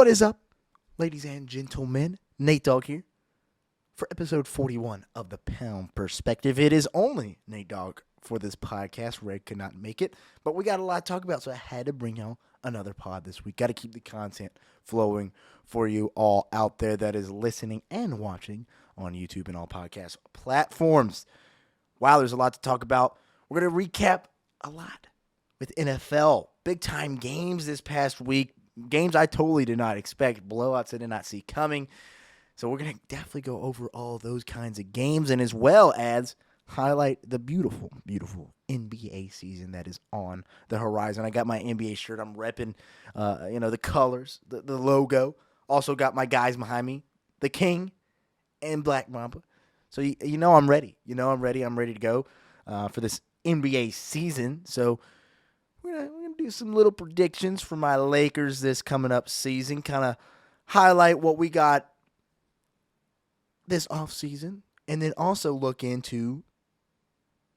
What is up, ladies and gentlemen? Nate Dogg here for episode 41 of the Pound Perspective. It is only Nate Dogg for this podcast. Red could not make it, but we got a lot to talk about, so I had to bring out another pod this week. Got to keep the content flowing for you all out there that is listening and watching on YouTube and all podcast platforms. Wow, there's a lot to talk about. We're going to recap a lot with NFL. Big-time games this past week. Games I totally did not expect. Blowouts I did not see coming. So we're going to definitely go over all those kinds of games and as well as highlight the beautiful, beautiful NBA season that is on the horizon. I got my NBA shirt. I'm repping, the colors, the logo. Also got my guys behind me, the King and Black Mamba. So you know I'm ready. I'm ready. I'm ready to go for this NBA season. So we're gonna do some little predictions for my Lakers this coming up season. Kind of highlight what we got this offseason, and then also look into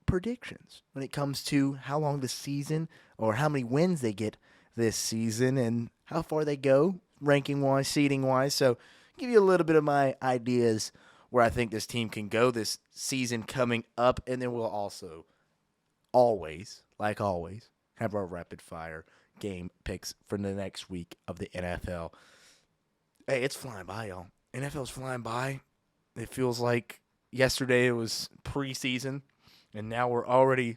predictions when it comes to how long the season or how many wins they get this season and how far they go ranking-wise, seeding-wise. So give you a little bit of my ideas where I think this team can go this season coming up, and then we'll also always, have our rapid-fire game picks for the next week of the NFL. Hey, it's flying by, y'all. NFL's flying by. It feels like yesterday it was preseason, and now we're already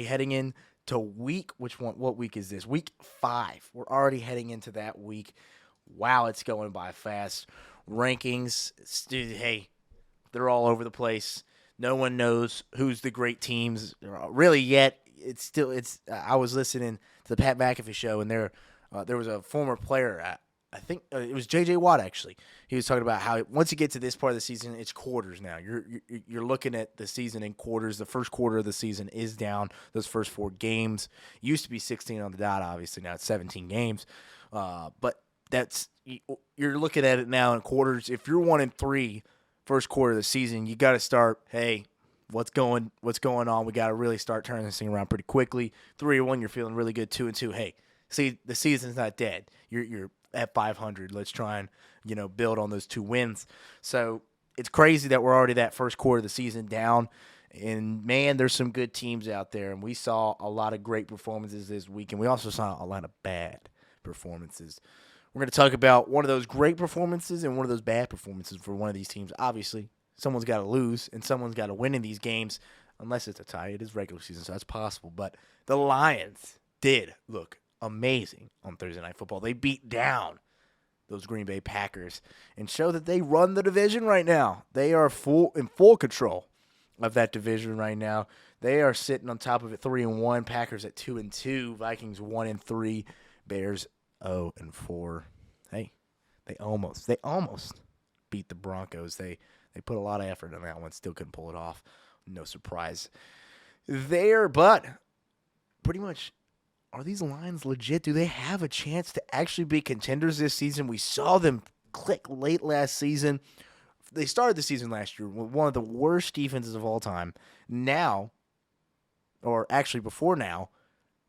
heading into what week is this? Week 5. We're already heading into that week. Wow, it's going by fast. Rankings, hey, they're all over the place. No one knows who's the great teams really yet. I was listening to the Pat McAfee show, and there was a former player. I think it was J.J. Watt, actually. He was talking about how once you get to this part of the season, it's quarters now. You're looking at the season in quarters. The first quarter of the season is down. Those first 4 games. It used to be 16 on the dot, obviously. Now it's 17 games. But you're looking at it now in quarters. If you're 1-3 first quarter of the season, you got to start, hey, what's going on? We got to really start turning this thing around pretty quickly. 3-1, you're feeling really good. 2-2, hey, see, the season's not dead. You're at 500. Let's try and build on those 2 wins. So it's crazy that we're already that first quarter of the season down. And man, there's some good teams out there, and we saw a lot of great performances this week, and we also saw a lot of bad performances. We're going to talk about one of those great performances and one of those bad performances for one of these teams. Obviously, someone's got to lose and someone's got to win in these games, unless it's a tie. It is regular season, so that's possible. But the Lions did look amazing on Thursday Night Football. They beat down those Green Bay Packers and show that they run the division right now. They are in full control of that division right now. They are sitting on top of it 3-1. Packers at 2-2. Vikings 1-3. Bears 0-4. Hey, they almost beat the Broncos. They put a lot of effort in that one. Still couldn't pull it off. No surprise there. But pretty much, are these Lions legit? Do they have a chance to actually be contenders this season? We saw them click late last season. They started the season last year with one of the worst defenses of all time. Now, or actually before now,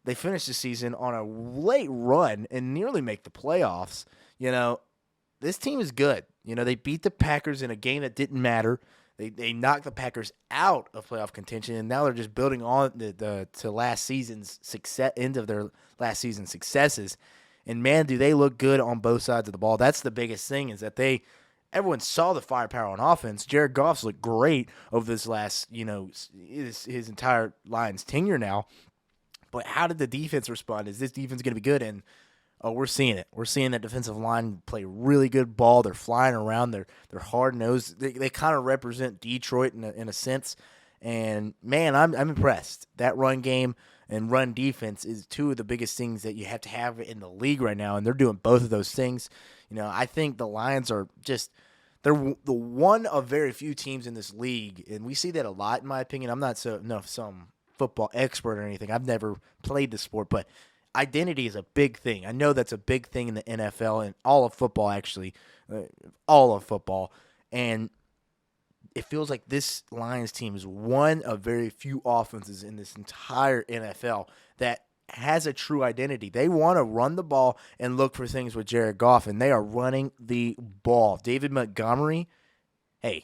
they finished the season on a late run and nearly make the playoffs. This team is good. They beat the Packers in a game that didn't matter. They knocked the Packers out of playoff contention, and now they're just building on to last season's success, end of their last season's successes. And man, do they look good on both sides of the ball. That's the biggest thing, is that everyone saw the firepower on offense. Jared Goff's looked great over this last, his entire Lions tenure now. But how did the defense respond? Is this defense going to be good? And we're seeing it. We're seeing that defensive line play really good ball. They're flying around. They're hard-nosed. They kind of represent Detroit in a sense. And, man, I'm impressed. That run game and run defense is 2 of the biggest things that you have to have in the league right now, and they're doing both of those things. I think the Lions are they're the one of very few teams in this league, and we see that a lot in my opinion. I'm not some football expert or anything. I've never played the sport, but identity is a big thing. I know that's a big thing in the NFL and all of football, actually. All of football. And it feels like this Lions team is one of very few offenses in this entire NFL that has a true identity. They want to run the ball and look for things with Jared Goff, and they are running the ball. David Montgomery, he's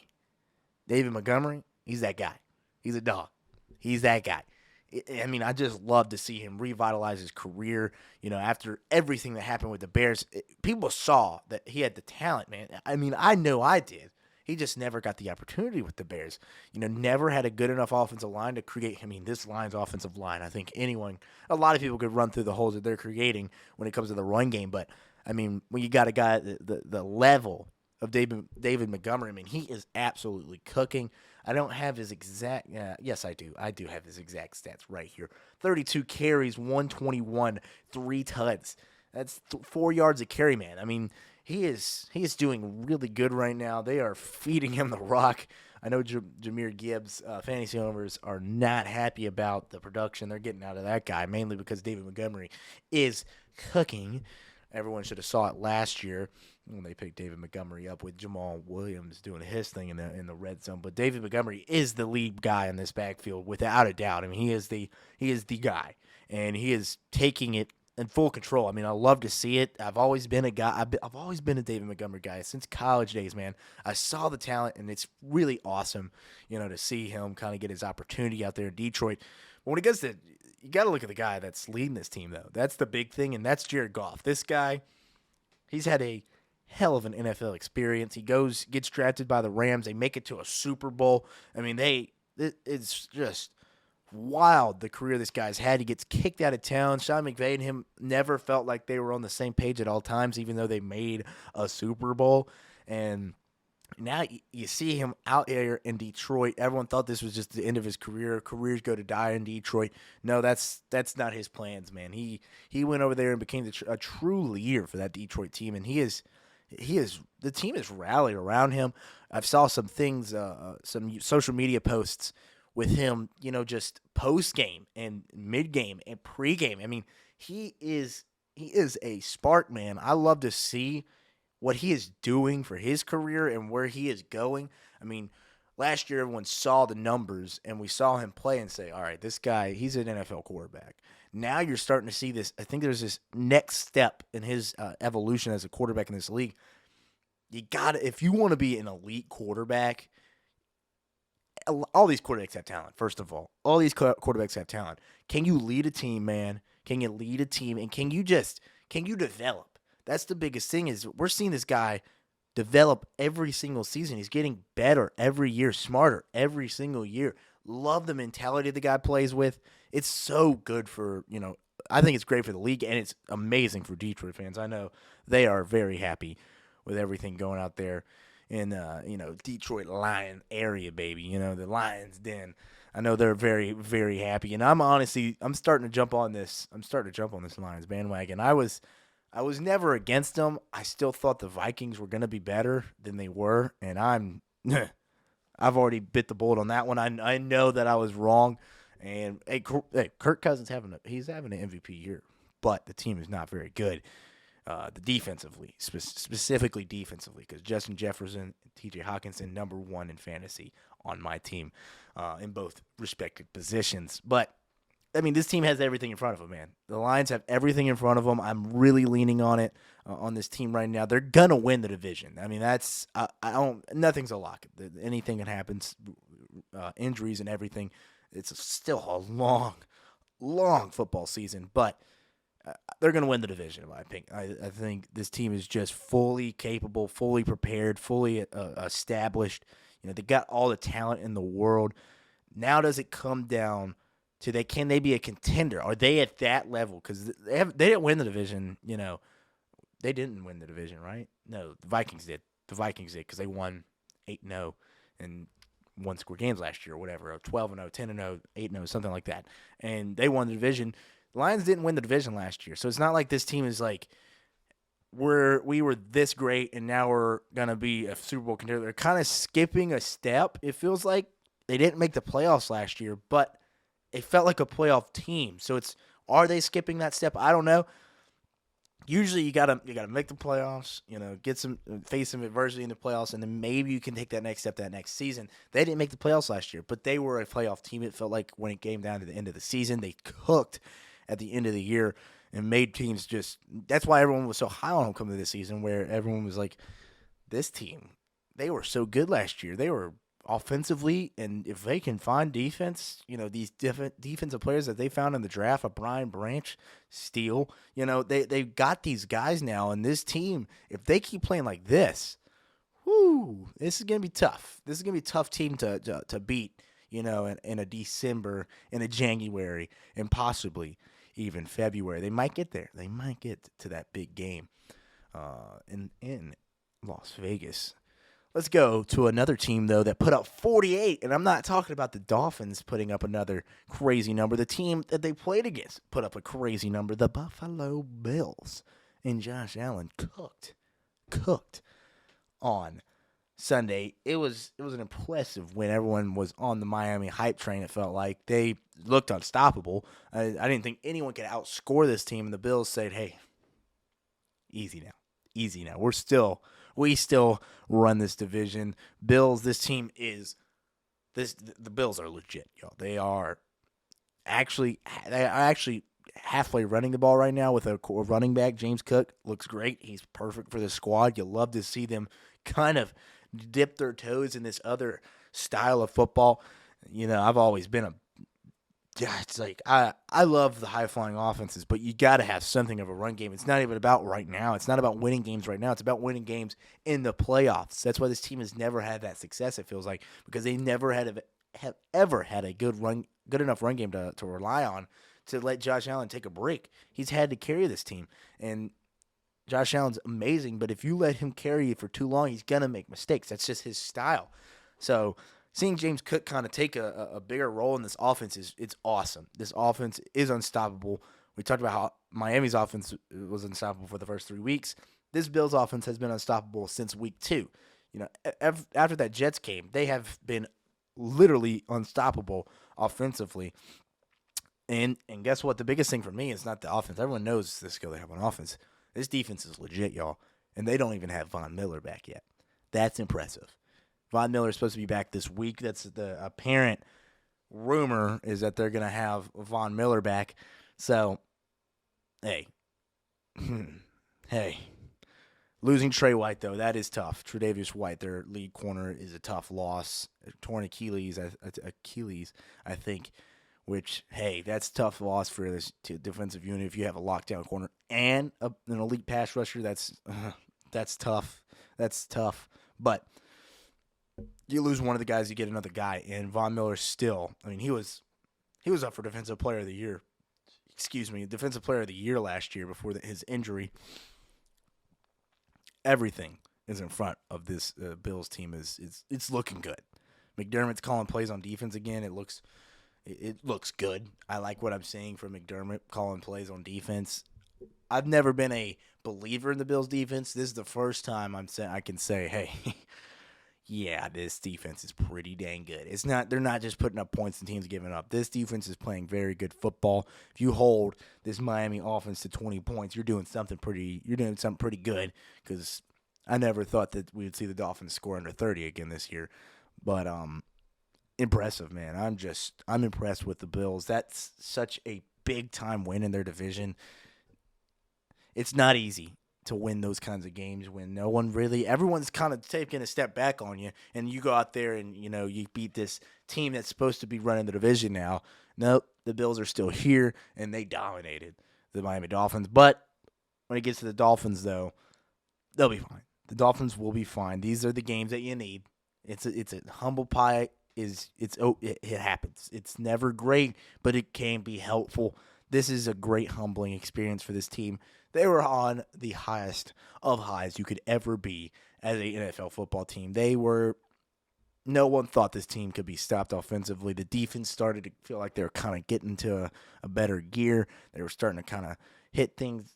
that guy. He's a dog. He's that guy. I mean, I just love to see him revitalize his career. After everything that happened with the Bears, people saw that he had the talent, man. I mean, I know I did. He just never got the opportunity with the Bears. Never had a good enough offensive line to create. I mean, this Lions offensive line, I think a lot of people could run through the holes that they're creating when it comes to the run game. But, I mean, when you got a guy at the level of David Montgomery, I mean, he is absolutely cooking. I don't have his exact yes, I do. I do have his exact stats right here. 32 carries, 121, 3 tuds. That's 4 yards a carry, man. I mean, he is doing really good right now. They are feeding him the rock. I know Jahmyr Gibbs, fantasy owners, are not happy about the production they're getting out of that guy, mainly because David Montgomery is cooking. Everyone should have saw it last year when they picked David Montgomery up with Jamal Williams doing his thing in the red zone. But David Montgomery is the lead guy in this backfield without a doubt. I mean, he is the guy, and he is taking it in full control. I mean, I love to see it. I've always been a guy. I've always been a David Montgomery guy since college days, man. I saw the talent, and it's really awesome, to see him kind of get his opportunity out there in Detroit. But when it gets to, you got to look at the guy that's leading this team, though. That's the big thing, and that's Jared Goff. This guy, he's had a hell of an NFL experience. He gets drafted by the Rams. They make it to a Super Bowl. I mean, it's just wild, the career this guy's had. He gets kicked out of town. Sean McVay and him never felt like they were on the same page at all times, even though they made a Super Bowl. And now you see him out here in Detroit. Everyone thought this was just the end of his career. Careers go to die in Detroit. No, that's not his plans, man. He went over there and became a true leader for that Detroit team, and the team is rallied around him. I've saw some things, some social media posts with him, just post-game and mid-game and pre-game. I mean, he is a spark, man. I love to see what he is doing for his career and where he is going. I mean, last year everyone saw the numbers and we saw him play and say, all right, this guy, he's an NFL quarterback. Now you're starting to see this. I think there's this next step in his evolution as a quarterback in this league. If you want to be an elite quarterback, all these quarterbacks have talent, first of all. All these quarterbacks have talent. Can you lead a team, man? Can you lead a team? And can you develop? That's the biggest thing, is we're seeing this guy develop every single season. He's getting better every year, smarter every single year. Love the mentality the guy plays with. It's so good for, I think it's great for the league, and it's amazing for Detroit fans. I know they are very happy with everything going out there in Detroit Lion area, baby. The Lions Den. I know they're very, very happy, and I'm starting to jump on this. Lions bandwagon. I was never against them. I still thought the Vikings were going to be better than they were, and I've already bit the bullet on that one. I know that I was wrong, and Kirk Cousins having an MVP year, but the team is not very good. Defensively, specifically defensively, because Justin Jefferson and T.J. Hawkinson, number one in fantasy on my team in both respective positions. But, I mean, this team has everything in front of them, man. The Lions have everything in front of them. I'm really leaning on it, on this team right now. They're going to win the division. I mean, nothing's a lock. Anything that happens, injuries and everything, it's still a long, long football season, but they're going to win the division, in my opinion. I think this team is just fully capable, fully prepared, fully established. They got all the talent in the world. Now does it come down to can they be a contender? Are they at that level? Because they didn't win the division. They didn't win the division, right? No, the Vikings did. Because they won 8-0 and won score games last year or whatever, 12-0, 10-0, 8-0, something like that. And they won the division. The Lions didn't win the division last year, so it's not like this team is like we were this great and now we're gonna be a Super Bowl contender. They're kind of skipping a step. It feels like they didn't make the playoffs last year, but it felt like a playoff team. So are they skipping that step? I don't know. Usually you gotta make the playoffs, face some adversity in the playoffs, and then maybe you can take that next step that next season. They didn't make the playoffs last year, but they were a playoff team. It felt like when it came down to the end of the season, they cooked. at the end of the year and made teams just – that's why everyone was so high on him coming to this season, where everyone was like, this team, they were so good last year. They were offensively, and if they can find defense, these different defensive players that they found in the draft, a Brian Branch, Steele, they've got these guys now, and this team, if they keep playing like this, this is going to be tough. This is going to be a tough team to beat, in a December, in a January, and possibly even February. They might get there. They might get to that big game in Las Vegas. Let's go to another team, though, that put up 48, and I'm not talking about the Dolphins putting up another crazy number. The team that they played against put up a crazy number, the Buffalo Bills. And Josh Allen cooked on Sunday. It was an impressive win. Everyone was on the Miami hype train, it felt like. They looked unstoppable. I didn't think anyone could outscore this team, and the Bills said, hey, easy now. We still run this division. Bills, the Bills are legit, y'all. They are actually halfway running the ball right now with a running back. James Cook looks great. He's perfect for the squad. You love to see them kind of dip their toes in this other style of football. I've always been it's like I love the high-flying offenses, but you got to have something of a run game. It's not even about right now. It's not about winning games right now. It's about winning games in the playoffs. That's why this team has never had that success, it feels like, because they never have ever had a good enough run game to rely on to let Josh Allen take a break. He's had to carry this team, and Josh Allen's amazing, but if you let him carry you for too long, he's going to make mistakes. That's just his style. So seeing James Cook kind of take a bigger role in this offense it's awesome. This offense is unstoppable. We talked about how Miami's offense was unstoppable for the first 3 weeks. This Bills offense has been unstoppable since week 2. After that Jets game, they have been literally unstoppable offensively. And guess what? The biggest thing for me is not the offense. Everyone knows the skill they have on offense. This defense is legit, y'all. And they don't even have Von Miller back yet. That's impressive. Von Miller is supposed to be back this week. That's the apparent rumor, is that they're going to have Von Miller back. So, hey. Losing Trey White, though, that is tough. Tre'Davious White, their lead corner, is a tough loss. Torn Achilles, I think, which, hey, that's a tough loss for this defensive unit if you have a lockdown corner and an elite pass rusher. That's tough. That's tough. But you lose one of the guys, you get another guy, and Von Miller still, he was up for Defensive Player of the Year. Defensive Player of the Year last year before his injury. Everything is in front of this Bills team. It's looking good. McDermott's calling plays on defense again. It looks good. I like what I'm seeing from McDermott calling plays on defense. I've never been a believer in the Bills defense. This is the first time I can say, hey, yeah, this defense is pretty dang good. They're not just putting up points and teams giving up. This defense is playing very good football. If you hold this Miami offense to 20 points, you're doing something pretty good, because I never thought that we would see the Dolphins score under 30 again this year. But impressive, man. I'm impressed with the Bills. That's such a big time win in their division. It's not easy to win those kinds of games when everyone's kind of taking a step back on you, and you go out there and, you beat this team that's supposed to be running the division now. Nope, the Bills are still here, and they dominated the Miami Dolphins. But when it gets to the Dolphins, though, they'll be fine. The Dolphins will be fine. These are the games that you need. It's a humble pie. It happens. It's never great, but it can be helpful. This is a great humbling experience for this team. They were on the highest of highs you could ever be as an NFL football team. No one thought this team could be stopped offensively. The defense started to feel like they were kind of getting to a better gear. They were starting to kind of hit things,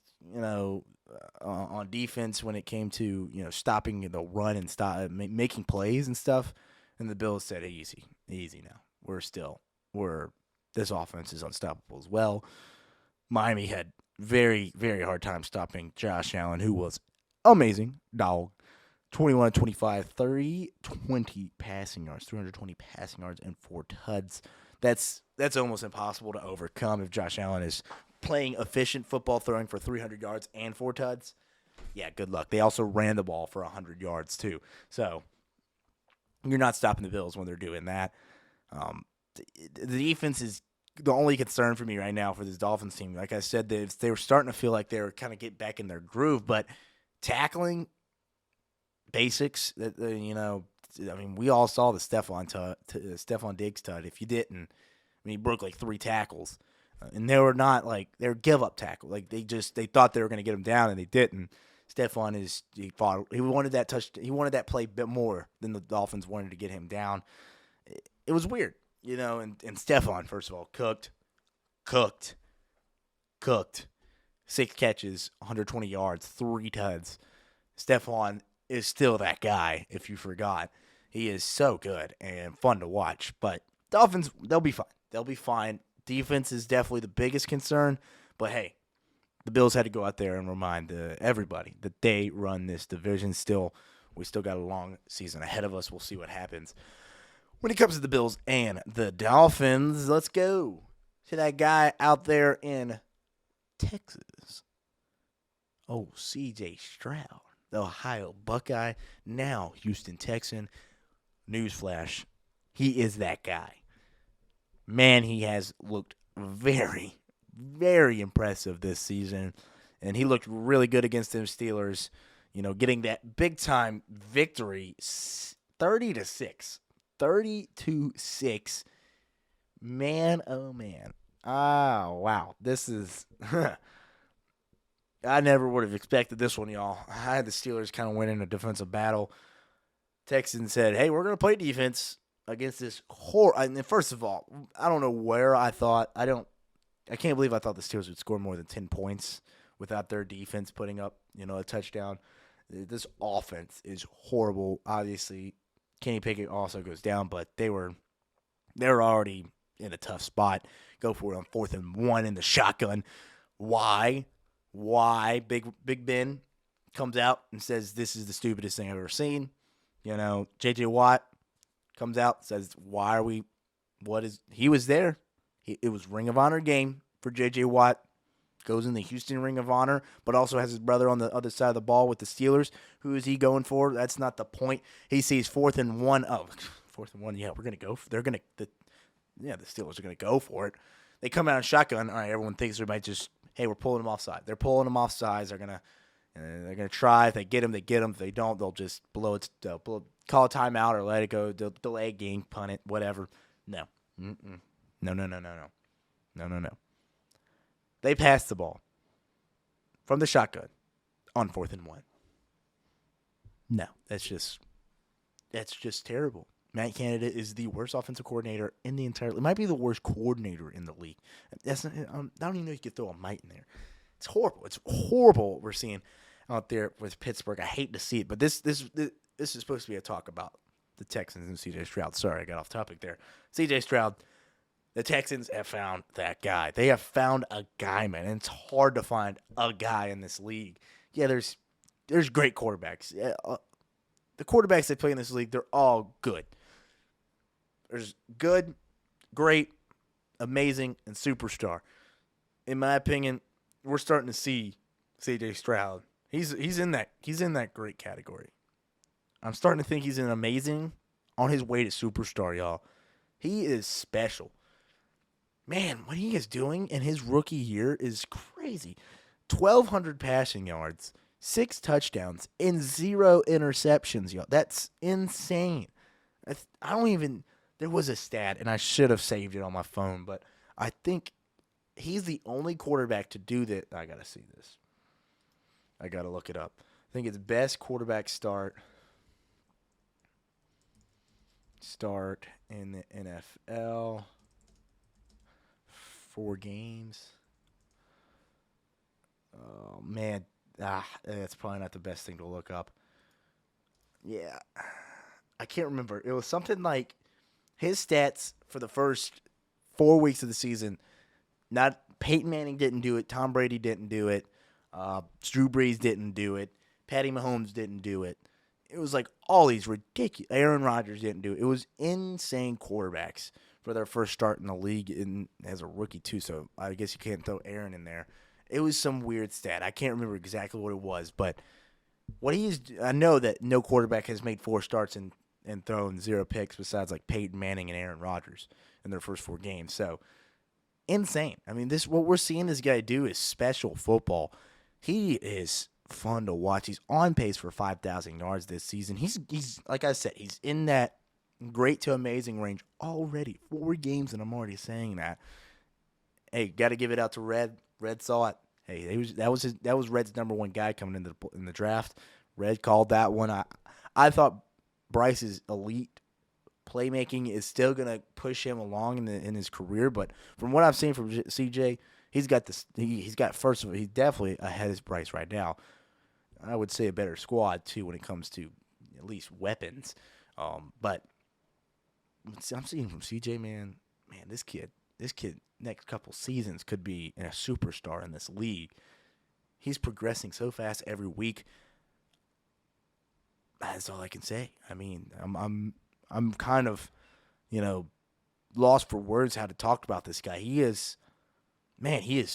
on defense when it came to, stopping the run and making plays and stuff. And the Bills said, hey, easy now. This offense is unstoppable as well. Miami had very, very hard time stopping Josh Allen, who was amazing. Dog. 21-25, 320 passing yards, 320 passing yards, and 4 tuds. That's almost impossible to overcome if Josh Allen is playing efficient football, throwing for 300 yards and 4 tuds, yeah, good luck. They also ran the ball for 100 yards too. So you're not stopping the Bills when they're doing that. The defense is the only concern for me right now for this Dolphins team. Like I said, they were starting to feel like they were kind of get back in their groove, but tackling basics, I mean, we all saw the Stephon Diggs tud. If you didn't, I mean, he broke like 3 tackles. And they were not like, they were give-up tackle. Like, they thought they were going to get him down, and they didn't. Stephon he wanted that play a bit more than the Dolphins wanted to get him down. It was weird, and Stephon, first of all, cooked. 6 catches, 120 yards, 3 tuds. Stephon is still that guy, if you forgot. He is so good and fun to watch. But Dolphins, they'll be fine. Defense is definitely the biggest concern. But, hey, the Bills had to go out there and remind everybody that they run this division still. We still got a long season ahead of us. We'll see what happens. When it comes to the Bills and the Dolphins, let's go to that guy out there in Texas. Oh, C.J. Stroud, the Ohio Buckeye, now Houston Texan. Newsflash, he is that guy. Man, he has looked very, very impressive this season, and he looked really good against them Steelers, getting that big-time victory, 30-6. 30-6. Man, oh, man. Oh, wow. This is I never would have expected this one, y'all. I had the Steelers kind of winning a defensive battle. Texans said, hey, we're going to play defense against this and first of all, I don't know where I can't believe I thought the Steelers would score more than 10 points without their defense putting up, a touchdown. This offense is horrible. Obviously, Kenny Pickett also goes down, but they're already in a tough spot. Go for it on 4th and 1 in the shotgun. Why? Big Ben comes out and says this is the stupidest thing I've ever seen. J.J. Watt comes out, says, he was there. It was Ring of Honor game for J.J. Watt. Goes in the Houston Ring of Honor, but also has his brother on the other side of the ball with the Steelers. Who is he going for? That's not the point. He sees 4th and 1. Oh, 4th and 1, yeah, we're going to go. The Steelers are going to go for it. They come out in shotgun. All right, everyone thinks they might just, hey, we're pulling them offside. They're pulling them offsides. They're going to try. If they get them, they get them. If they don't, they'll just call a timeout or let it go. They'll delay a game, punt it, whatever. No. No. They passed the ball from the shotgun on 4th and 1. No, that's just terrible. Matt Canada is the worst offensive coordinator in the entire league. It might be the worst coordinator in the league. I don't even know if you could throw a mite in there. It's horrible. It's horrible what we're seeing out there with Pittsburgh. I hate to see it, but this is supposed to be a talk about the Texans and C.J. Stroud. Sorry, I got off topic there. C.J. Stroud, the Texans have found that guy. They have found a guy, man. And it's hard to find a guy in this league. Yeah, there's great quarterbacks. The quarterbacks they play in this league, they're all good. There's good, great, amazing, and superstar. In my opinion, we're starting to see C.J. Stroud. He's in that great category. I'm starting to think he's an amazing on his way to superstar, y'all. He is special. Man, what he is doing in his rookie year is crazy. 1,200 passing yards, 6 touchdowns, and 0 interceptions, y'all. That's insane. There was a stat, and I should have saved it on my phone, but I think he's the only quarterback to do that. I got to see this. I got to look it up. I think it's best quarterback start in the NFL. 4 games. Oh, man. That's probably not the best thing to look up. Yeah. I can't remember. It was something like his stats for the first 4 weeks of the season. Not Peyton Manning didn't do it. Tom Brady didn't do it. Drew Brees didn't do it. Patty Mahomes didn't do it. It was like all these ridiculous. Aaron Rodgers didn't do it. It was insane quarterbacks for their first start in the league as a rookie too. So I guess you can't throw Aaron in there. It was some weird stat. I can't remember exactly what it was, but I know that no quarterback has made 4 starts and thrown 0 picks besides like Peyton Manning and Aaron Rodgers in their first 4 games. So insane. I mean, what we're seeing this guy do is special football. He is fun to watch. He's on pace for 5,000 yards this season. He's like I said, he's in that great to amazing range already. 4 games, and I'm already saying that. Hey, got to give it out to Red. Red saw it. Hey, that was Red's number 1 guy coming in the draft. Red called that one. I thought Bryce's elite playmaking is still gonna push him along in his career, but from what I've seen from CJ, he's got this. He's got first of all, he's definitely ahead of Bryce right now. I would say a better squad too when it comes to at least weapons. But I'm seeing from CJ, man, this kid next couple seasons could be a superstar in this league. He's progressing so fast every week. That's all I can say. I mean, I'm kind of, lost for words how to talk about this guy. He is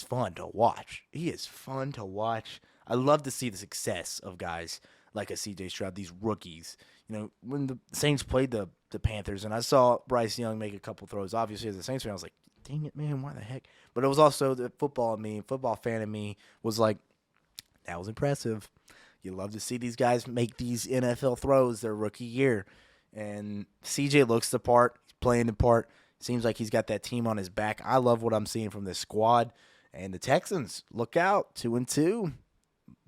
fun to watch. He is fun to watch. I love to see the success of guys like a C.J. Stroud, these rookies. When the Saints played the Panthers, and I saw Bryce Young make a couple throws, obviously as a Saints fan, I was like, dang it, man, why the heck? But it was also the football fan in me was like, that was impressive. You love to see these guys make these NFL throws their rookie year. And CJ looks the part. He's playing the part. Seems like he's got that team on his back. I love what I'm seeing from this squad. And the Texans, look out. 2-2.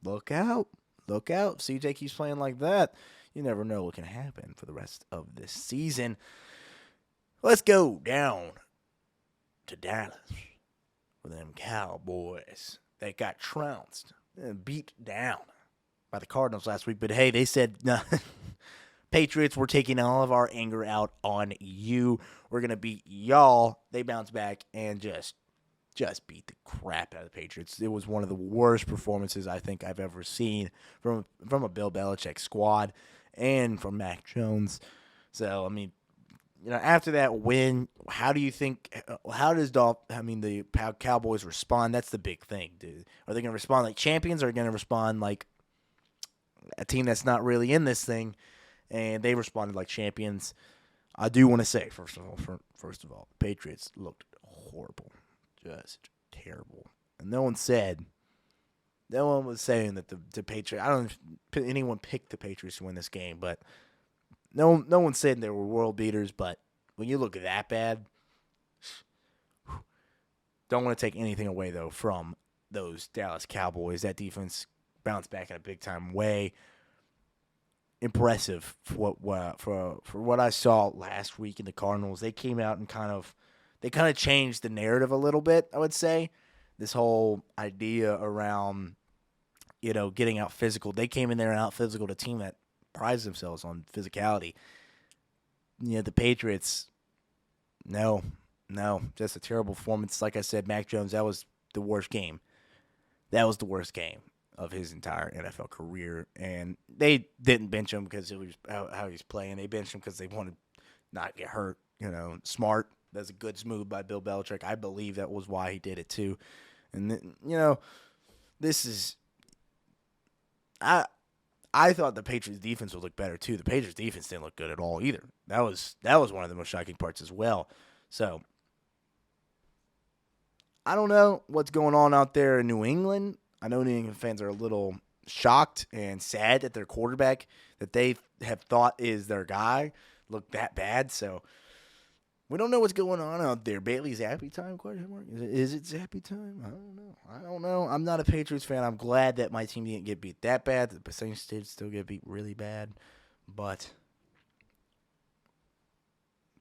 Look out. Look out. If CJ keeps playing like that, you never know what can happen for the rest of this season. Let's go down to Dallas for them Cowboys. They got trounced and beat down by the Cardinals last week. But, hey, they said, no, Patriots, we're taking all of our anger out on you. We're going to beat y'all. They bounced back and just beat the crap out of the Patriots. It was one of the worst performances I think I've ever seen from a Bill Belichick squad and from Mac Jones. So, I mean, after that win, how does the Cowboys respond? That's the big thing, dude. Are they going to respond like champions, or are they going to respond like a team that's not really in this thing? And they responded like champions. I do want to say, first of all, the Patriots looked horrible, just terrible. And no one was saying that the Patriots. I don't know if anyone picked the Patriots to win this game, but no one said they were world beaters. But when you look that bad, don't want to take anything away though from those Dallas Cowboys. That defense bounced back in a big time way. Impressive for what I saw last week in the Cardinals. They came out and kind of changed the narrative a little bit, I would say. This whole idea around, getting out physical. They came in there and out physical a team that prides themselves on physicality. The Patriots, no, just a terrible performance. Like I said, Mac Jones, that was the worst game. That was the worst game of his entire NFL career. And they didn't bench him because it was how he's playing. They benched him because they wanted not to get hurt. Smart. That's a good move by Bill Belichick. I believe that was why he did it too. And this is I thought the Patriots defense would look better too. The Patriots defense didn't look good at all either. That was one of the most shocking parts as well. So I don't know what's going on out there in New England. I know New England fans are a little shocked and sad that their quarterback that they have thought is their guy looked that bad. So we don't know what's going on out there. Bailey Zappi time? Question mark. Is it Zappi time? I don't know. I'm not a Patriots fan. I'm glad that my team didn't get beat that bad. The Saints did still get beat really bad, but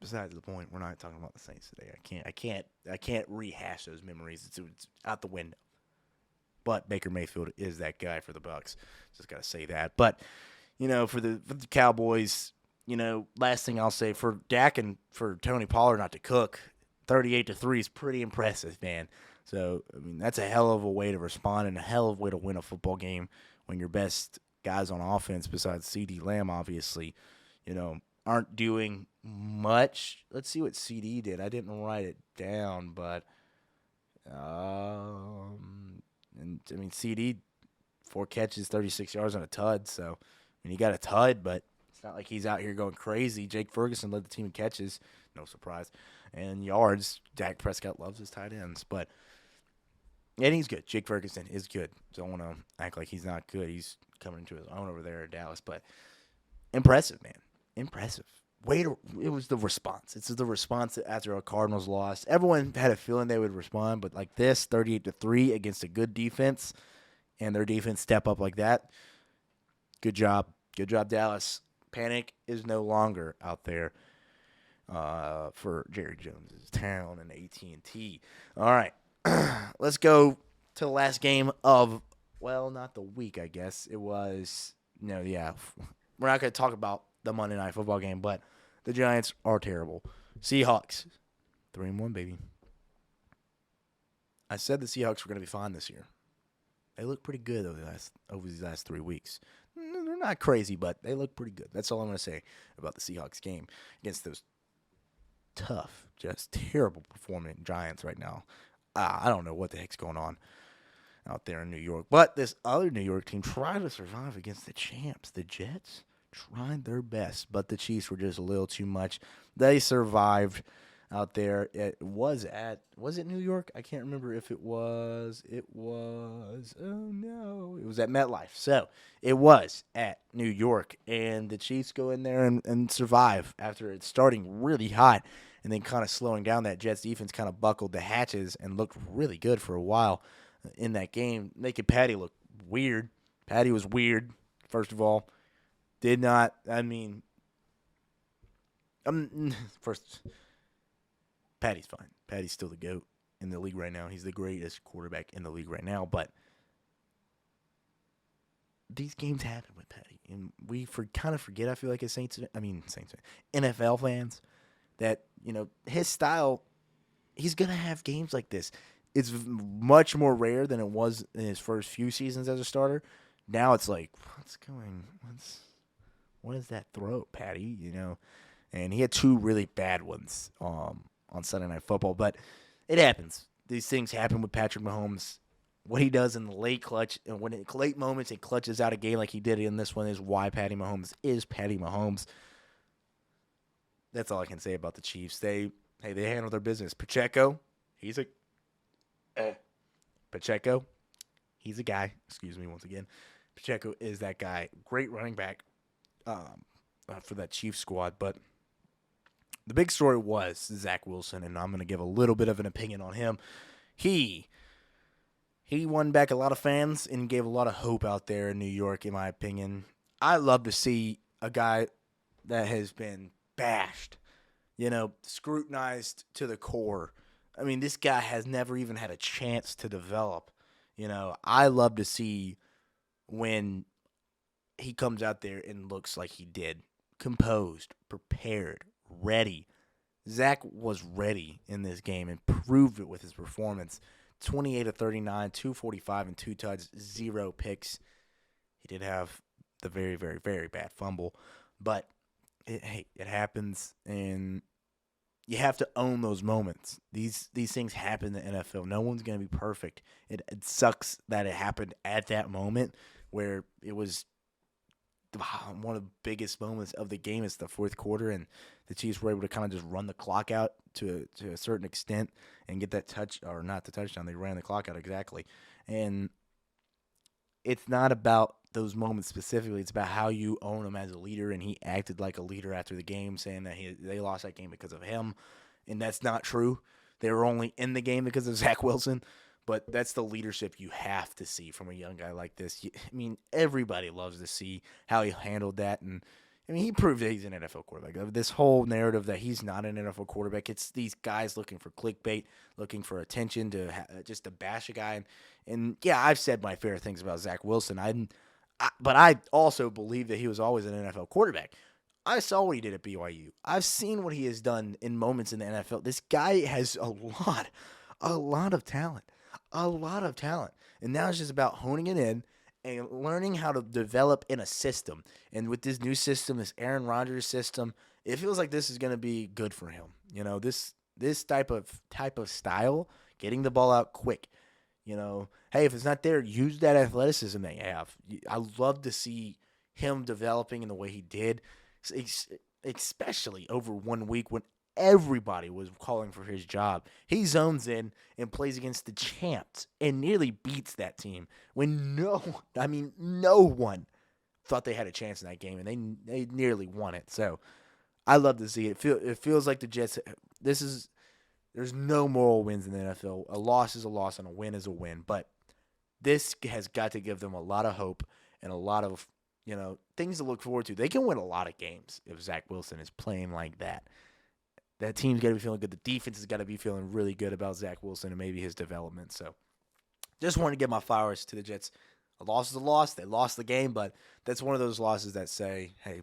besides the point, we're not talking about the Saints today. I can't rehash those memories. It's out the window. But Baker Mayfield is that guy for the Bucs. Just got to say that. But, for the Cowboys, last thing I'll say, for Dak and for Tony Pollard not to cook, 38-3 is pretty impressive, man. So, I mean, that's a hell of a way to respond and a hell of a way to win a football game when your best guys on offense, besides CeeDee Lamb, obviously, aren't doing much. Let's see what CD did. I didn't write it down, but CD 4 catches, 36 yards on a tud. So he got a tud, but it's not like he's out here going crazy. Jake Ferguson led the team in catches, no surprise, and yards. Dak Prescott loves his tight ends, and he's good. Jake Ferguson is good. Don't want to act like he's not good. He's coming into his own over there in Dallas, but impressive, man. Impressive. It was the response. It's the response after a Cardinals loss. Everyone had a feeling they would respond, but like this, 38-3 against a good defense, and their defense step up like that. Good job. Good job, Dallas. Panic is no longer out there for Jerry Jones's town and AT&T. All right. Let's go to the last game of, well, not the week, I guess. It was, we're not going to talk about the Monday Night Football game, but the Giants are terrible. Seahawks, 3-1, baby. I said the Seahawks were going to be fine this year. They look pretty good over these last 3 weeks. They're not crazy, but they look pretty good. That's all I'm going to say about the Seahawks game against those tough, just terrible performing Giants right now. I don't know what the heck's going on out there in New York. But this other New York team tried to survive against the champs. The Jets tried their best, but the Chiefs were just a little too much. They survived out there. Was it New York? I can't remember if it was. It was at MetLife. So it was at New York, and the Chiefs go in there and survive after it starting really hot and then kind of slowing down. That Jets defense kind of buckled the hatches and looked really good for a while in that game, making Patty look weird. Patty was weird, first of all. First, Patty's fine. Patty's still the GOAT in the league right now. He's the greatest quarterback in the league right now. But these games happen with Patty. And we kind of forget, I feel like, as NFL fans, that, his style, he's going to have games like this. It's much more rare than it was in his first few seasons as a starter. Now it's like, what is that throw, Patty? And he had 2 really bad ones on Sunday Night Football, but it happens. These things happen with Patrick Mahomes. What he does in the late clutch, and when in late moments he clutches out a game like he did in this one, is why Patty Mahomes is Patty Mahomes. That's all I can say about the Chiefs. They handle their business. Pacheco, he's a guy. Excuse me once again. Pacheco is that guy. Great running back for that Chiefs squad. But the big story was Zach Wilson, and I'm going to give a little bit of an opinion on him. He won back a lot of fans and gave a lot of hope out there in New York, in my opinion. I love to see a guy that has been bashed, scrutinized to the core. I mean, this guy has never even had a chance to develop. I love to see when he comes out there and looks like he did. Composed, prepared, ready. Zach was ready in this game and proved it with his performance. 28 of 39, 245 and 2 tuds, 0 picks. He did have the very, very, very bad fumble. But, it happens, and you have to own those moments. These things happen in the NFL. No one's going to be perfect. It sucks that it happened at that moment where it was one of the biggest moments of the game. Is the fourth quarter, and the Chiefs were able to kind of just run the clock out to a certain extent and get that not the touchdown. They ran the clock out exactly. And it's not about those moments specifically. It's about how you own them as a leader, and he acted like a leader after the game, saying that they lost that game because of him, and that's not true. They were only in the game because of Zach Wilson, but that's the leadership you have to see from a young guy like this. Everybody loves to see how he handled that, and he proved that he's an NFL quarterback. This whole narrative that he's not an NFL quarterback, it's these guys looking for clickbait, looking for attention just to bash a guy. And yeah, I've said my fair things about Zach Wilson. But I also believe that he was always an NFL quarterback. I saw what he did at BYU. I've seen what he has done in moments in the NFL. This guy has a lot of talent. And now it's just about honing it in and learning how to develop in a system. And with this new system, this Aaron Rodgers system, it feels like this is going to be good for him. This type of style, getting the ball out quick. Hey, if it's not there, use that athleticism they have. I love to see him developing in the way he did, especially over 1 week when everybody was calling for his job. He zones in and plays against the champs and nearly beats that team when no one thought they had a chance in that game, and they nearly won it. So I love to see it. It feels like the Jets. There's no moral wins in the NFL. A loss is a loss and a win is a win. But this has got to give them a lot of hope and a lot of things to look forward to. They can win a lot of games if Zach Wilson is playing like that. That team's got to be feeling good. The defense has got to be feeling really good about Zach Wilson and maybe his development. So just want to give my flowers to the Jets. A loss is a loss. They lost the game, but that's one of those losses that say, hey,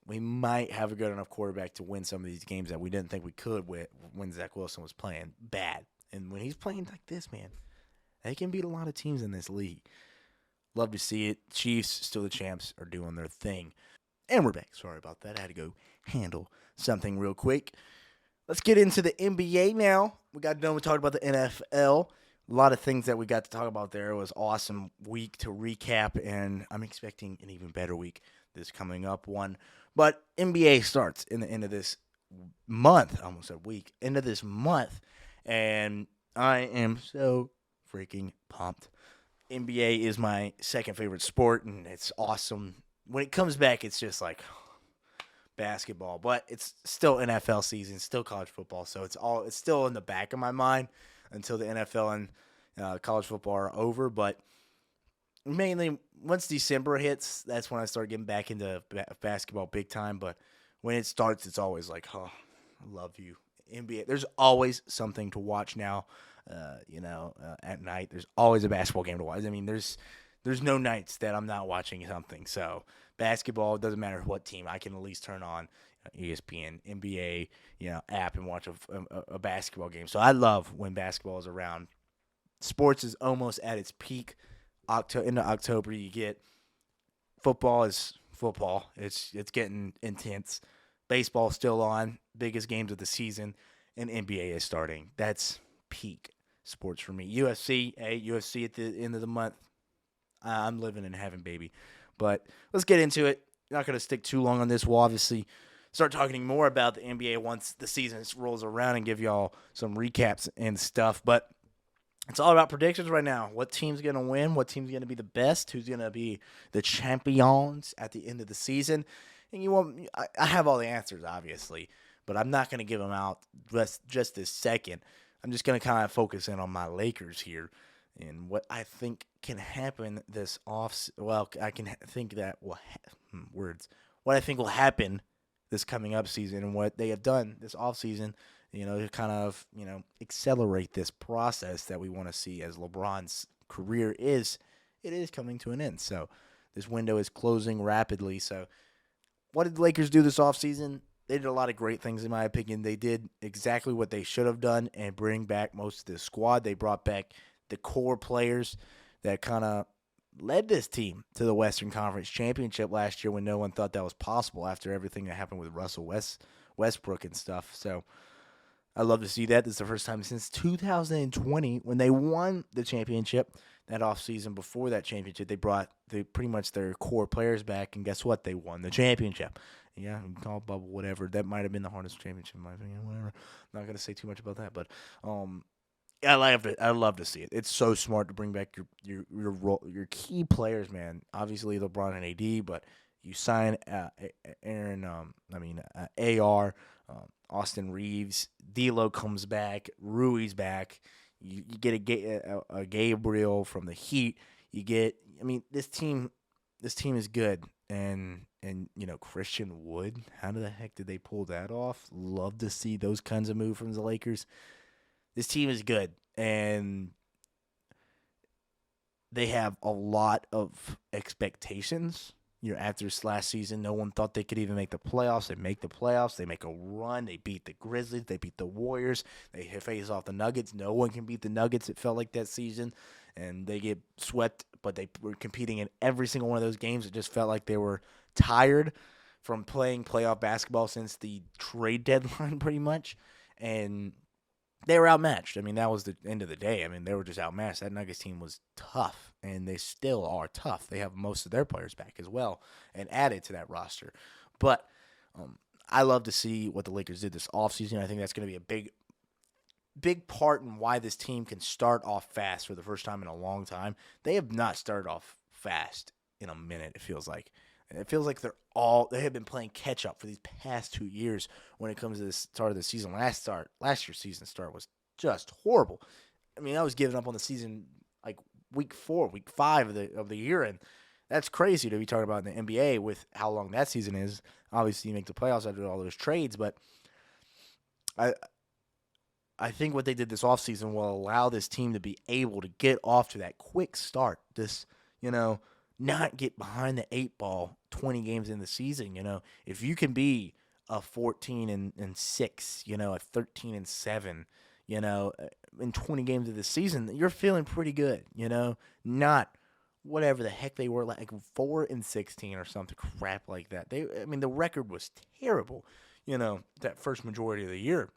we might have a good enough quarterback to win some of these games that we didn't think we could when Zach Wilson was playing bad. And when he's playing like this, man, they can beat a lot of teams in this league. Love to see it. Chiefs, still the champs, are doing their thing. And we're back. Sorry about that. I had to go handle something real quick. Let's get into the NBA now. We got done with talking about the NFL. A lot of things that we got to talk about there. It was an awesome week to recap, and I'm expecting an even better week this coming up one. But NBA starts in the end of this month, almost a week, end of this month, and I am so freaking pumped. NBA is my second favorite sport, and it's awesome. When it comes back, it's just like basketball, but it's still NFL season, still college football, so it's still in the back of my mind until the NFL and college football are over. But mainly once December hits, that's when I start getting back into basketball big time. But when it starts, it's always like, oh, I love you, NBA. There's always something to watch now. At night, there's always a basketball game to watch. I mean, there's no nights that I'm not watching something. So basketball, doesn't matter what team, I can at least turn on ESPN, NBA, app and watch a basketball game. So I love when basketball is around. Sports is almost at its peak. Into October, you get football is football. It's getting intense. Baseball still on, biggest games of the season, and NBA is starting. That's peak sports for me. UFC at the end of the month. I'm living in heaven, baby. But let's get into it. Not going to stick too long on this. We'll obviously start talking more about the NBA once the season rolls around and give y'all some recaps and stuff. But it's all about predictions right now. What team's going to win? What team's going to be the best? Who's going to be the champions at the end of the season? And I have all the answers, obviously, but I'm not going to give them out just this second. I'm just going to kind of focus in on my Lakers here and what I think can happen this what I think will happen this coming up season and what they have done this offseason, to kind of, accelerate this process that we want to see as LeBron's career is coming to an end. So this window is closing rapidly. So what did the Lakers do this offseason? They did a lot of great things, in my opinion. They did exactly what they should have done and bring back most of the squad. They brought back the core players that kind of led this team to the Western Conference Championship last year when no one thought that was possible after everything that happened with Russell Westbrook and stuff. So I love to see that. This is the first time since 2020 when they won the championship. That offseason before that championship, they brought pretty much their core players back, and guess what? They won the championship. Yeah, you can call it bubble, whatever. That might have been the hardest championship in my opinion, whatever. I'm not going to say too much about that, but I love to see it. It's so smart to bring back your key players, man. Obviously LeBron and AD, but you sign AR, Austin Reeves, D'Lo comes back, Rui's back. You get a Gabriel from the Heat. This team is good, and Christian Wood. How the heck did they pull that off? Love to see those kinds of moves from the Lakers. This team is good, and they have a lot of expectations. After last season, no one thought they could even make the playoffs. They make the playoffs. They make a run. They beat the Grizzlies. They beat the Warriors. They face off the Nuggets. No one can beat the Nuggets, it felt like, that season. And they get swept, but they were competing in every single one of those games. It just felt like they were tired. from playing playoff basketball since the trade deadline pretty much, and they were outmatched. I mean, that was the end of the day. I mean, they were just outmatched. That Nuggets team was tough, and they still are tough. They have most of their players back as well and added to that roster. But I love to see what the Lakers did this offseason. I think that's going to be a big part in why this team can start off fast for the first time in a long time. They have not started off fast in a minute, it feels like. It feels like they have been playing catch up for these past 2 years when it comes to the start of the season. Last year's season start was just horrible. I mean, I was giving up on the season like week 4, week 5 of the year, and that's crazy to be talking about in the NBA with how long that season is. Obviously, you make the playoffs after all those trades, but I think what they did this offseason will allow this team to be able to get off to that quick start. Not get behind the 8 ball 20 games in the season. If you can be a 14-6, a 13-7, in 20 games of the season, you're feeling pretty good. Not whatever the heck they were, like 4-16 or something crap like that. The record was terrible. That first majority of the year.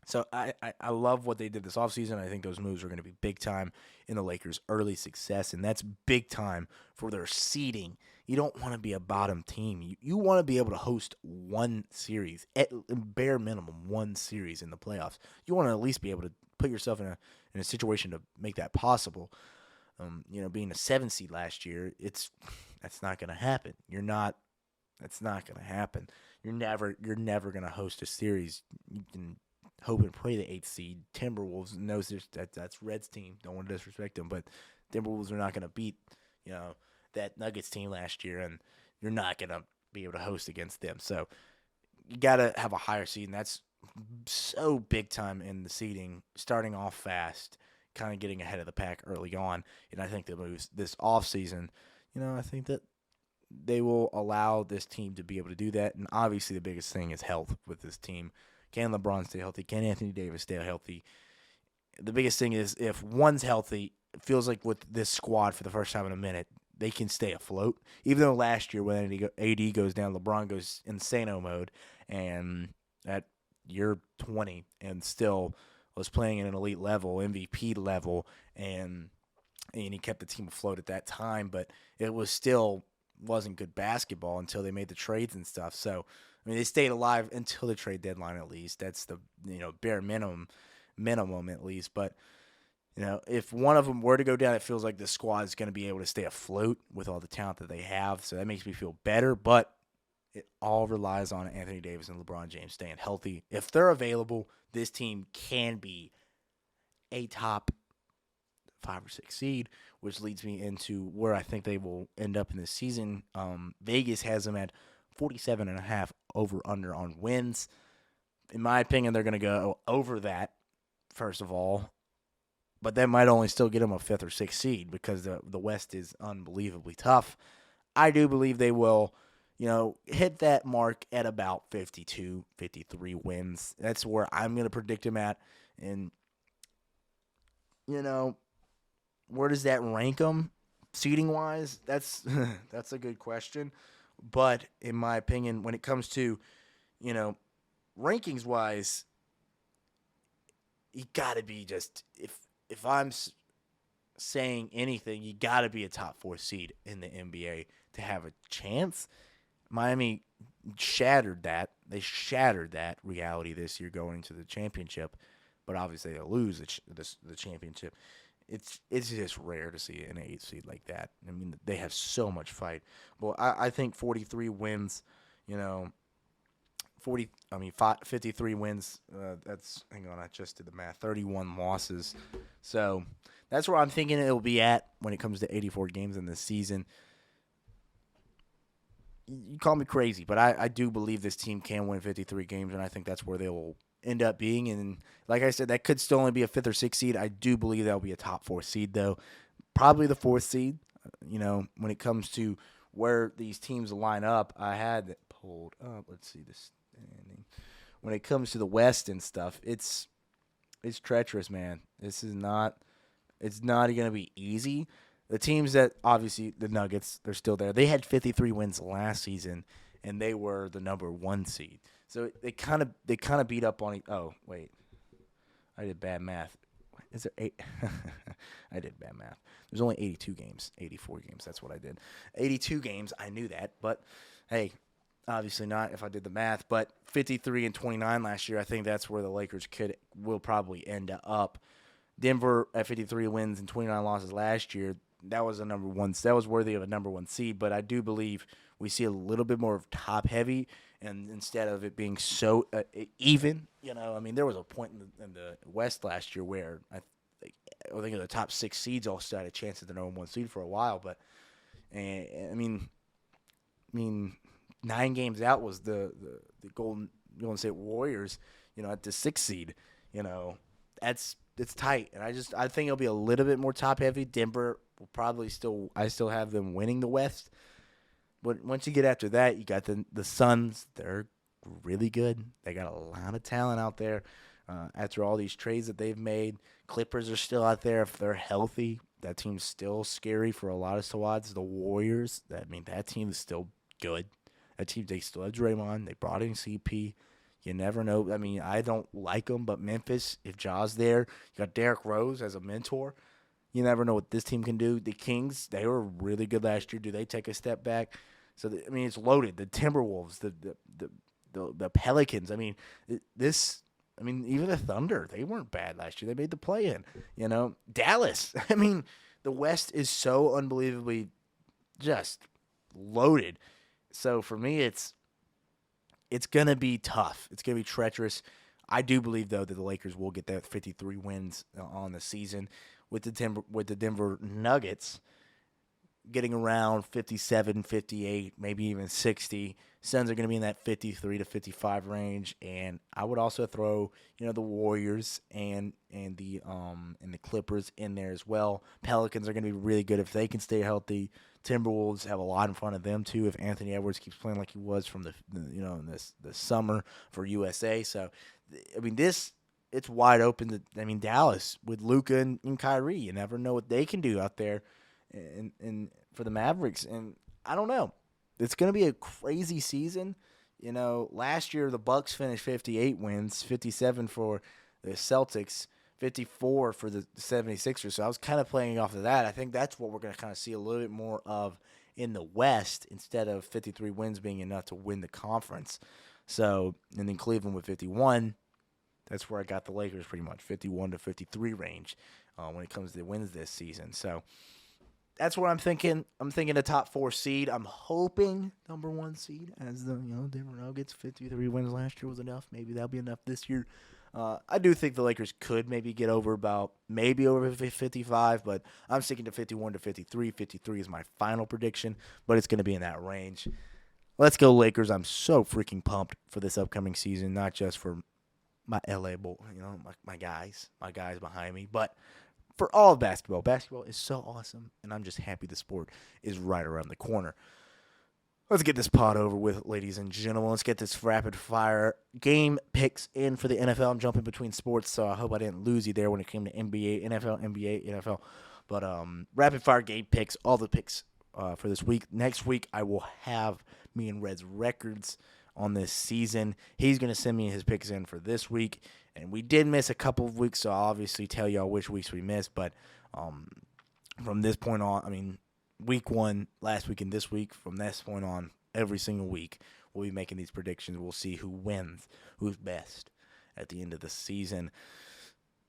So I love what they did this offseason. I think those moves are going to be big time in the Lakers' early success, and that's big time for their seeding. You don't want to be a bottom team. You want to be able to host one series, at bare minimum one series in the playoffs. You want to at least be able to put yourself in a situation to make that possible. Being a 7 seed last year, that's not going to happen. That's not going to happen. You're never going to host a series. You can hope and pray the 8th seed. Timberwolves knows that's Reds team. Don't want to disrespect them, but Timberwolves are not going to beat that Nuggets team last year, and you're not going to be able to host against them. So you got to have a higher seed, and that's so big time in the seeding, starting off fast, kind of getting ahead of the pack early on. And I think the moves this offseason, I think that they will allow this team to be able to do that. And obviously the biggest thing is health with this team. Can LeBron stay healthy? Can Anthony Davis stay healthy? The biggest thing is if one's healthy, it feels like with this squad for the first time in a minute, they can stay afloat. Even though last year when AD goes down, LeBron goes insano mode, and at year 20 and still was playing at an elite level, MVP level, and he kept the team afloat at that time, but it wasn't good basketball until they made the trades and stuff. So they stayed alive until the trade deadline at least. That's the bare minimum at least. But if one of them were to go down, it feels like the squad is going to be able to stay afloat with all the talent that they have. So that makes me feel better. But it all relies on Anthony Davis and LeBron James staying healthy. If they're available, this team can be a top 5 or 6 seed, which leads me into where I think they will end up in this season. Vegas has them at 47.5 over-under on wins. In my opinion, they're going to go over that, first of all. But that might only still get them a 5th or 6th seed because the West is unbelievably tough. I do believe they will, hit that mark at about 52, 53 wins. That's where I'm going to predict them at. And, where does that rank them seeding-wise? That's a good question. But in my opinion, when it comes to, rankings-wise, you got to be just if I'm saying anything, you got to be a top 4 seed in the NBA to have a chance. Miami shattered that. They shattered that reality this year going into the championship, but obviously they lose the championship. It's just rare to see an 8 seed like that. I mean, they have so much fight. Well, I think 43 wins, 53 wins. Hang on, I just did the math. 31 losses. So that's where I'm thinking it'll be at when it comes to 84 games in this season. You call me crazy, but I do believe this team can win 53 games, and I think that's where they will end up being. And like I said, that could still only be a 5th or 6th seed. I do believe that'll be a top 4 seed, though. Probably the 4th seed, when it comes to where these teams line up. I had it pulled up. Let's see this standing. When it comes to the West and stuff, it's treacherous, man. It's not going to be easy. The teams that, obviously, the Nuggets, they're still there. They had 53 wins last season, and they were the number 1 seed. So they kind of beat up on. Oh wait, I did bad math. Is there 8? I did bad math. There's only 82 games, 84 games. That's what I did. 82 games. I knew that, but hey, obviously not if I did the math. But 53-29 last year. I think that's where the Lakers will probably end up. Denver at 53 wins and 29 losses last year. That was a number 1. That was worthy of a number 1 seed. But I do believe we see a little bit more of top heavy, and instead of it being so even, I mean, there was a point in the West last year where I think the top 6 seeds all still had a chance at the number 1 seed for a while. But I mean, 9 games out was the Golden State Warriors, at the 6th seed. It's tight, and I think it'll be a little bit more top heavy. Denver will probably I still have them winning the West, but once you get after that, you got the Suns. They're really good. They got a lot of talent out there. After all these trades that they've made, Clippers are still out there if they're healthy. That team's still scary for a lot of squads. The Warriors, that team is still good. That team, they still have Draymond. They brought in CP. You never know. I mean, I don't like them, but Memphis, if Ja's there, you got Derrick Rose as a mentor. You never know what this team can do. The Kings, they were really good last year. Do they take a step back? So, it's loaded. The Timberwolves, the Pelicans. Even the Thunder, they weren't bad last year. They made the play-in. Dallas. The West is so unbelievably just loaded. So, for me, it's going to be tough. It's going to be treacherous. I do believe, though, that the Lakers will get that 53 wins on the season with the Denver Nuggets getting around 57, 58, maybe even 60. Suns are going to be in that 53 to 55 range, and I would also throw, the Warriors and the Clippers in there as well. Pelicans are going to be really good if they can stay healthy. Timberwolves have a lot in front of them too if Anthony Edwards keeps playing like he was from the summer for USA. So, it's wide open. Dallas with Luka and Kyrie, you never know what they can do out there, and for the Mavericks. And I don't know. It's going to be a crazy season. Last year the Bucks finished 58 wins, 57 for the Celtics, 54 for the 76ers. So I was kind of playing off of that. I think that's what we're going to kind of see a little bit more of in the West instead of 53 wins being enough to win the conference. So, and then Cleveland with 51, that's where I got the Lakers pretty much, 51 to 53 range when it comes to wins this season. So that's what I'm thinking. I'm thinking a top 4 seed. I'm hoping number 1 seed as the Denver Nuggets. 53 wins last year was enough. Maybe that'll be enough this year. I do think the Lakers could maybe get over 55, but I'm sticking to 51 to 53. 53 is my final prediction, but it's going to be in that range. Let's go Lakers. I'm so freaking pumped for this upcoming season, not just for my LA Bull, my guys behind me, but for all of basketball. Basketball is so awesome, and I'm just happy the sport is right around the corner. Let's get this pod over with, ladies and gentlemen. Let's get this rapid-fire game picks in for the NFL. I'm jumping between sports, so I hope I didn't lose you there when it came to NBA, NFL, NBA, NFL. But rapid-fire game picks, all the picks for this week. Next week, I will have me and Red's records on this season. He's going to send me his picks in for this week. And we did miss a couple of weeks, so I'll obviously tell y'all which weeks we missed. But from this point on, week 1, last week, and this week, from this point on, every single week, we'll be making these predictions. We'll see who wins, who's best at the end of the season.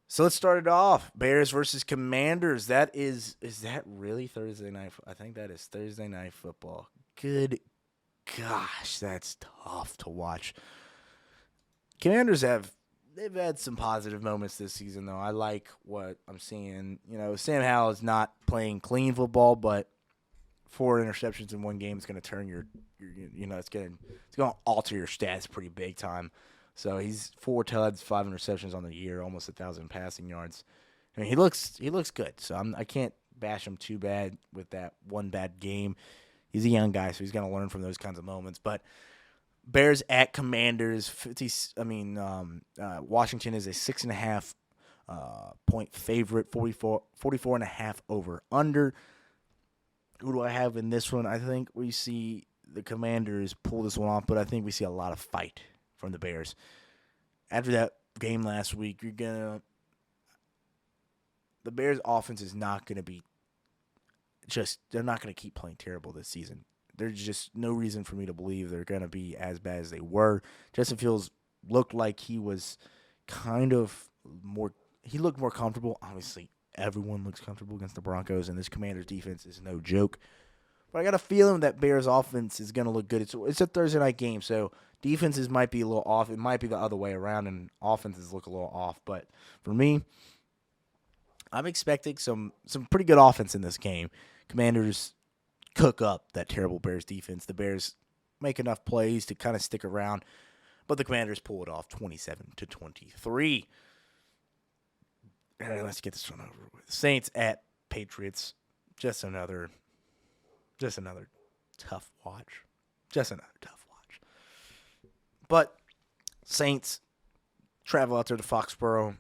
So let's start it off. Bears versus Commanders. Is that really Thursday night? I think that is Thursday night football. Good gosh, that's tough to watch. Commanders they've had some positive moments this season, though. I like what I'm seeing. Sam Howell is not playing clean football, but 4 interceptions in one game is going to turn it's going to alter your stats pretty big time. So he's 4 TDs, 5 interceptions on the year, almost 1,000 passing yards. He looks good. So I can't bash him too bad with that one bad game. He's a young guy, so he's going to learn from those kinds of moments. But Bears at Commanders. Washington is a 6.5 point favorite. 44.5 over under. Who do I have in this one? I think we see the Commanders pull this one off, but I think we see a lot of fight from the Bears. After that game last week, the Bears' offense is not going to be they're not going to keep playing terrible this season. There's just no reason for me to believe they're going to be as bad as they were. Justin Fields looked like he was he looked more comfortable. Obviously, everyone looks comfortable against the Broncos, and this Commanders defense is no joke. But I got a feeling that Bears offense is going to look good. It's a Thursday night game, so defenses might be a little off. It might be the other way around, and offenses look a little off. But for me, I'm expecting some pretty good offense in this game. Commanders cook up that terrible Bears defense. The Bears make enough plays to kind of stick around, but the Commanders pull it off 27-23. All right, let's get this one over with. Saints at Patriots. Just another tough watch. But Saints travel out there to Foxborough.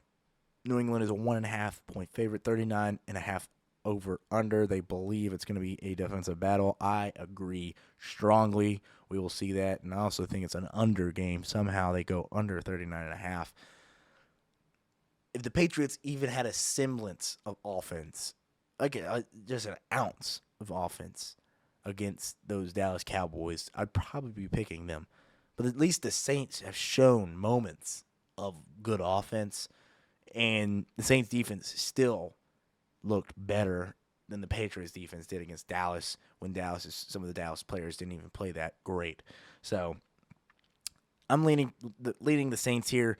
New England is a 1.5-point favorite, 39.5 over under. They believe it's going to be a defensive battle. I agree strongly. We will see that. And I also think it's an under game. Somehow they go under 39.5. If the Patriots even had a semblance of offense, just an ounce of offense against those Dallas Cowboys, I'd probably be picking them. But at least the Saints have shown moments of good offense, and the Saints defense still looked better than the Patriots defense did against Dallas when some of the Dallas players didn't even play that great. So I'm leading the Saints here.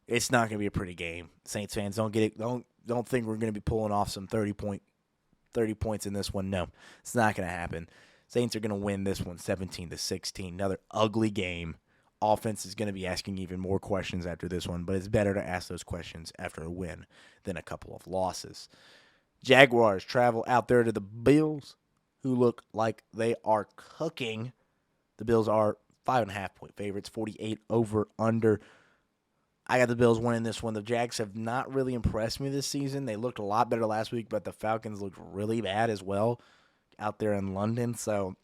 It's not going to be a pretty game. Saints fans, don't think we're going to be pulling off some 30 points in this one. No, it's not going to happen. Saints are going to win this one 17-16. Another ugly game. Offense is going to be asking even more questions after this one, but it's better to ask those questions after a win than a couple of losses. Jaguars travel out there to the Bills, who look like they are cooking. The Bills are 5.5-point favorites, 48 over under. I got the Bills winning this one. The Jags have not really impressed me this season. They looked a lot better last week, but the Falcons looked really bad as well out there in London. So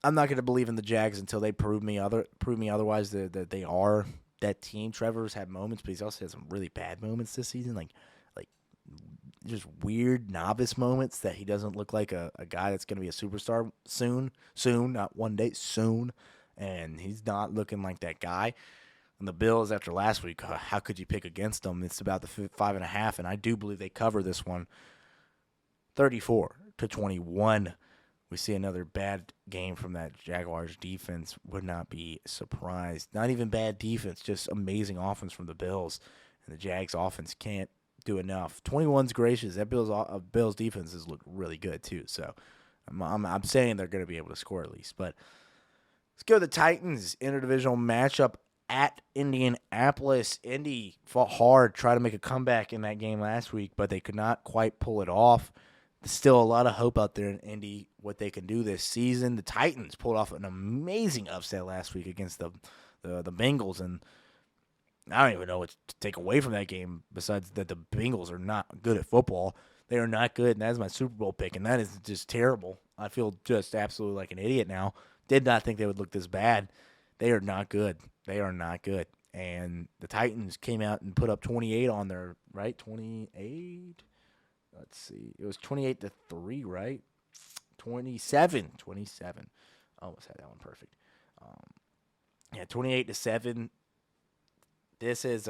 I'm not going to believe in the Jags until they prove me otherwise that they are that team. Trevor's had moments, but he's also had some really bad moments this season, like just weird novice moments that he doesn't look like a guy that's going to be a superstar soon, not one day, soon. And he's not looking like that guy. And the Bills, after last week, how could you pick against them? It's about the 5.5, and I do believe they cover this one 34-21. We see another bad game from that Jaguars defense. Would not be surprised. Not even bad defense, just amazing offense from the Bills. And the Jags offense can't do enough. 21's gracious. That Bills defense has looked really good too. So I'm saying they're going to be able to score at least. But let's go to the Titans interdivisional matchup at Indianapolis. Indy fought hard, tried to make a comeback in that game last week, but they could not quite pull it off. There's still a lot of hope out there in Indy, what they can do this season. The Titans pulled off an amazing upset last week against the Bengals, and I don't even know what to take away from that game besides that the Bengals are not good at football. They are not good, and that is my Super Bowl pick, and that is just terrible. I feel just absolutely like an idiot now. Did not think they would look this bad. They are not good. They are not good. And the Titans came out and put up 28 on their, right? 28? Let's see. It was 28-3, right? 27. Almost had that one perfect. 28-7. This is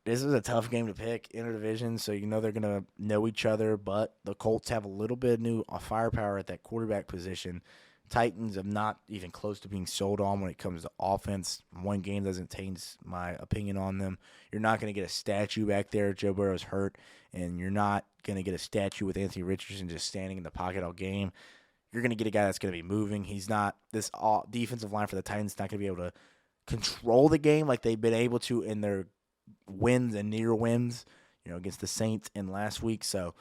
This is a tough game to pick, interdivision, so you know they're going to know each other, but the Colts have a little bit of new firepower at that quarterback position. Titans have not even close to being sold on when it comes to offense. One game doesn't change my opinion on them. You're not going to get a statue back there. Joe Burrow's hurt, and you're not going to get a statue with Anthony Richardson just standing in the pocket all game. You're going to get a guy that's going to be moving. He's not – this defensive line for the Titans not going to be able to control the game like they've been able to in their wins and near wins, against the Saints in last week. So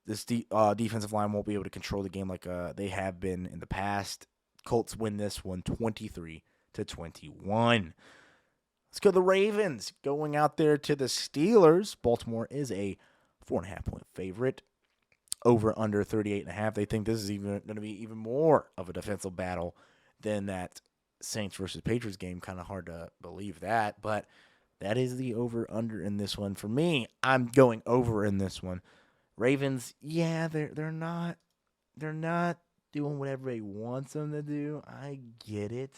this defensive line won't be able to control the game like they have been in the past. Colts win this one 23-21. Let's go to the Ravens going out there to the Steelers. Baltimore is a 4.5-point favorite. over under 38.5. They think this is even going to be even more of a defensive battle than that Saints versus Patriots game. Kind of hard to believe that, but that is the over under in this one. For me, I'm going over in this one. Ravens, yeah, they're not doing what everybody wants them to do. I get it.